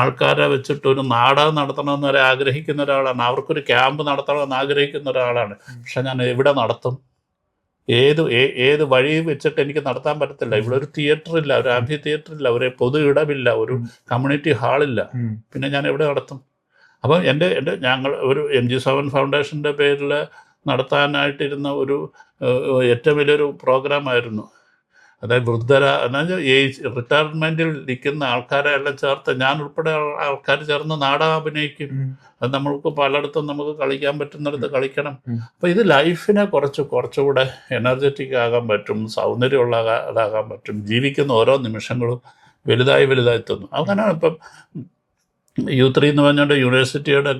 ആൾക്കാരെ വെച്ചിട്ട് ഒരു നാടകം നടത്തണമെന്ന് വരെ ആഗ്രഹിക്കുന്ന ഒരാളാണ്. അവർക്കൊരു ക്യാമ്പ് നടത്തണമെന്ന് ആഗ്രഹിക്കുന്ന ഒരാളാണ്. പക്ഷെ ഞാൻ എവിടെ നടത്തും? ഏത് വഴി വെച്ചിട്ട് എനിക്ക് നടത്താൻ പറ്റത്തില്ല. ഇവിടെ ഒരു തിയേറ്റർ ഇല്ല, ഒരു ആംഫി തിയേറ്റർ ഇല്ല, ഒരു പൊതു ഇടമില്ല, ഒരു കമ്മ്യൂണിറ്റി ഹാളില്ല. പിന്നെ ഞാൻ എവിടെ നടത്തും? അപ്പം ഞങ്ങൾ ഒരു MG7 ഫൗണ്ടേഷൻ്റെ പേരിൽ നടത്താനായിട്ടിരുന്ന ഒരു ഏറ്റവും വലിയൊരു പ്രോഗ്രാമായിരുന്നു. അതായത് റിട്ടയർമെൻറ്റിൽ ഇരിക്കുന്ന ആൾക്കാരെ എല്ലാം ചേർത്ത് ഞാൻ ഉൾപ്പെടെ ആൾക്കാർ ചേർന്ന് നാടകം അഭിനയിക്കും. അത് നമ്മൾക്ക് പലയിടത്തും നമുക്ക് കളിക്കാൻ പറ്റുന്നിടത്ത് കളിക്കണം. അപ്പോൾ ഇത് ലൈഫിനെ കുറച്ചുകൂടെ എനർജറ്റിക് ആകാൻ പറ്റും, സൗന്ദര്യമുള്ളതാകാൻ പറ്റും. ജീവിക്കുന്ന ഓരോ നിമിഷങ്ങളും വലുതായി തന്നു. അങ്ങനെയാണ് ഇപ്പം U3 എന്ന് പറഞ്ഞുകൊണ്ട്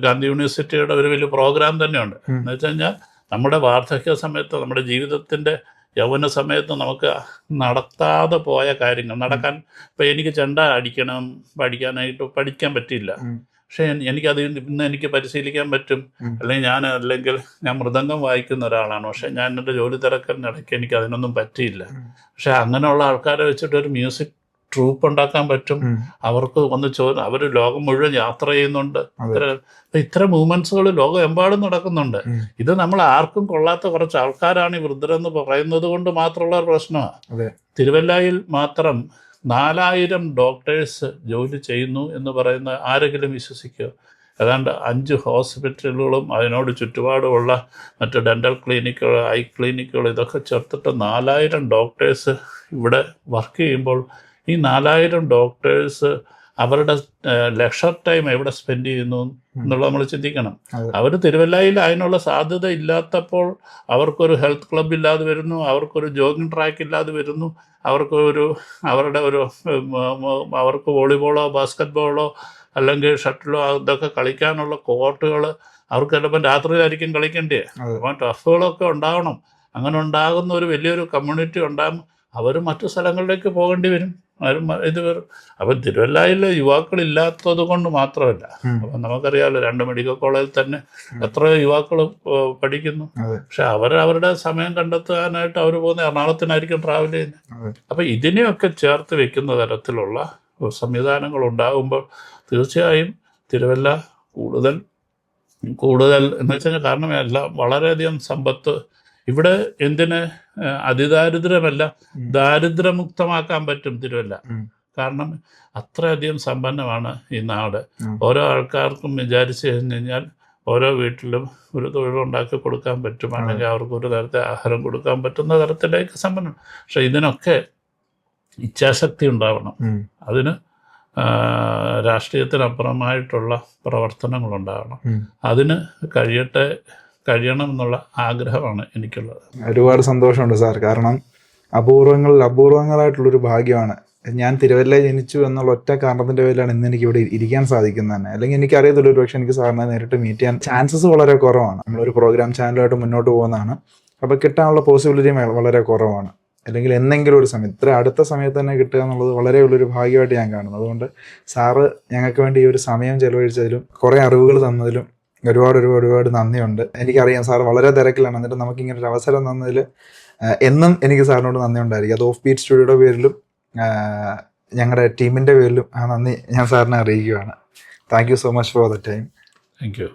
ഗാന്ധി യൂണിവേഴ്സിറ്റിയുടെ ഒരു വലിയ പ്രോഗ്രാം തന്നെയുണ്ട്. എന്ന് വെച്ച് കഴിഞ്ഞാൽ നമ്മുടെ വാർദ്ധക്യ സമയത്ത്, നമ്മുടെ ജീവിതത്തിൻ്റെ യൗവന സമയത്ത് നമുക്ക് നടത്താതെ പോയ കാര്യങ്ങൾ നടക്കാൻ. ഇപ്പം എനിക്ക് ചെണ്ട അടിക്കണം, പഠിക്കാൻ പറ്റിയില്ല. പക്ഷേ എനിക്കത് ഇന്ന് എനിക്ക് പരിശീലിക്കാൻ പറ്റും. അല്ലെങ്കിൽ ഞാൻ മൃദംഗം വായിക്കുന്ന ഒരാളാണ്. പക്ഷേ ഞാൻ എൻ്റെ ജോലി തിരക്കിനിടയ്ക്ക് എനിക്ക് അതിനൊന്നും പറ്റിയില്ല. പക്ഷേ അങ്ങനെയുള്ള ആൾക്കാരെ വെച്ചിട്ട് ഒരു മ്യൂസിക് ട്രൂപ്പ് ഉണ്ടാക്കാൻ പറ്റും. ഉം. അവർക്ക് ഒന്ന് അവർ ലോകം മുഴുവൻ യാത്ര ചെയ്യുന്നുണ്ട്. അതെ. ഇത്തരം മൂവ്മെന്റ്സുകൾ ലോകമെമ്പാടും നടക്കുന്നുണ്ട്. ഉം. ഇത് നമ്മൾ ആർക്കും കൊള്ളാത്ത കുറച്ച് ആൾക്കാരാണ് ഈ വൃദ്ധരെന്ന് പറയുന്നത് കൊണ്ട് മാത്രമുള്ള ഒരു പ്രശ്നമാണ്. അതെ. തിരുവല്ലയിൽ മാത്രം 4000 ഡോക്ടേഴ്സ് ജോലി ചെയ്യുന്നു എന്ന് പറയുന്ന ആരെങ്കിലും വിശ്വസിക്കുക? ഏതാണ്ട് 5 ഹോസ്പിറ്റലുകളും അതിനോട് ചുറ്റുപാടുമുള്ള മറ്റ് ഡെൻ്റൽ ക്ലിനിക്കുകൾ, ഐ ക്ലിനിക്കുകൾ, ഇതൊക്കെ ചേർത്തിട്ട് 4000 ഡോക്ടേഴ്സ് ഇവിടെ വർക്ക് ചെയ്യുമ്പോൾ ഈ 4000 ഡോക്ടേഴ്സ് അവരുടെ ലെഷർ ടൈം എവിടെ സ്പെൻഡ് ചെയ്യുന്നു എന്നുള്ളത് നമ്മൾ ചിന്തിക്കണം. അതെ. അവർ തിരുവല്ലയിൽ അതിനുള്ള സാധ്യത ഇല്ലാത്തപ്പോൾ അവർക്കൊരു ഹെൽത്ത് ക്ലബ് ഇല്ലാതെ വരുന്നു, അവർക്കൊരു ജോഗിങ് ട്രാക്ക് ഇല്ലാതെ വരുന്നു, അവർക്ക് വോളിബോളോ ബാസ്കറ്റ് ബോളോ അല്ലെങ്കിൽ ഷട്ടിലോ ഇതൊക്കെ കളിക്കാനുള്ള കോർട്ടുകൾ അവർക്ക് ചിലപ്പോൾ രാത്രിയിലായിരിക്കും കളിക്കേണ്ടേ. അതെ. അപ്പോൾ ടഫുകളൊക്കെ ഉണ്ടാവണം. അങ്ങനെ ഉണ്ടാകുന്ന ഒരു വലിയൊരു കമ്മ്യൂണിറ്റി ഉണ്ടാകും. അവർ മറ്റു സ്ഥലങ്ങളിലേക്ക് പോകേണ്ടി വരും. ഇത് വരും. അപ്പം തിരുവല്ലയിൽ യുവാക്കളില്ലാത്തത് കൊണ്ട് മാത്രമല്ല, അപ്പം നമുക്കറിയാമല്ലോ 2 മെഡിക്കൽ കോളേജിൽ തന്നെ എത്ര യുവാക്കൾ പഠിക്കുന്നു. അതെ. പക്ഷെ അവരുടെ സമയം കണ്ടെത്താനായിട്ട് അവർ പോകുന്ന എറണാകുളത്തിനായിരിക്കും ട്രാവൽ ചെയ്യുന്നത്. അതെ. അപ്പം ഇതിനെയൊക്കെ ചേർത്ത് വെക്കുന്ന തരത്തിലുള്ള സംവിധാനങ്ങൾ ഉണ്ടാകുമ്പോൾ തീർച്ചയായും തിരുവല്ല കൂടുതൽ എന്ന് വെച്ചാൽ, കാരണം എല്ലാം വളരെയധികം സമ്പത്ത് ഇവിടെ എന്തിന് അതിദാരിദ്ര്യമല്ല ദാരിദ്ര്യമുക്തമാക്കാൻ പറ്റും തിരുവല്ല. കാരണം അത്രയധികം സമ്പന്നമാണ് ഈ നാട്. ഓരോ ആൾക്കാർക്കും വിചാരിച്ചു കഴിഞ്ഞാൽ ഓരോ വീട്ടിലും ഒരു തൊഴിലുണ്ടാക്കി കൊടുക്കാൻ പറ്റും, അല്ലെങ്കിൽ അവർക്ക് ഒരു തരത്തെ ആഹാരം കൊടുക്കാൻ പറ്റുന്ന തരത്തിലേക്ക് സമ്പന്നം. പക്ഷെ ഇതിനൊക്കെ ഇച്ഛാശക്തി ഉണ്ടാവണം. അതിന് രാഷ്ട്രീയത്തിനപ്പുറമായിട്ടുള്ള പ്രവർത്തനങ്ങളുണ്ടാകണം. അതിന് കഴിയണം എന്നുള്ള ആഗ്രഹമാണ് എനിക്കുള്ളത്. ഒരുപാട് സന്തോഷമുണ്ട് സാർ. കാരണം അപൂർവങ്ങളായിട്ടുള്ളൊരു ഭാഗ്യമാണ്. ഞാൻ തിരുവല്ലയിൽ ജനിച്ചു എന്നുള്ള ഒറ്റ കാരണത്തിന്റെ പേരിലാണ് ഇന്ന് എനിക്ക് ഇവിടെ ഇരിക്കാൻ സാധിക്കുന്നത് തന്നെ. അല്ലെങ്കിൽ എനിക്ക് അറിയത്തില്ല, ഒരു പക്ഷേ എനിക്ക് സാറിനെ നേരിട്ട് മീറ്റ് ചെയ്യാൻ ചാൻസസ് വളരെ കുറവാണ്. നമ്മളൊരു പ്രോഗ്രാം ചാനലായിട്ട് മുന്നോട്ട് പോകുന്നതാണ്. അപ്പോൾ കിട്ടാനുള്ള പോസിബിലിറ്റി വളരെ കുറവാണ്. അല്ലെങ്കിൽ എന്തെങ്കിലും ഒരു സമയത്ത്, ഇത്ര അടുത്ത സമയത്ത് തന്നെ കിട്ടുക എന്നുള്ളത് വളരെ ഉള്ളൊരു ഭാഗ്യമായിട്ട് ഞാൻ കാണുന്നു. അതുകൊണ്ട് സാറ് ഞങ്ങൾക്ക് വേണ്ടി ഈ ഒരു സമയം ചെലവഴിച്ചതിലും കുറേ അറിവുകൾ തന്നതിലും ഒരുപാട് നന്ദിയുണ്ട്. എനിക്കറിയാം സാർ വളരെ തിരക്കിലാണ്. എന്നിട്ട് നമുക്കിങ്ങനെ ഒരു അവസരം തന്നതിൽ എന്നും എനിക്ക് സാറിനോട് നന്ദി ഉണ്ടായിരിക്കും. അത് ഓഫ് ബീറ്റ് സ്റ്റുഡിയോയുടെ പേരിലും ഞങ്ങളുടെ ടീമിൻ്റെ പേരിലും ആ നന്ദി ഞാൻ സാറിനെ അറിയിക്കുകയാണ്. Thank you so much for the time. Thank you.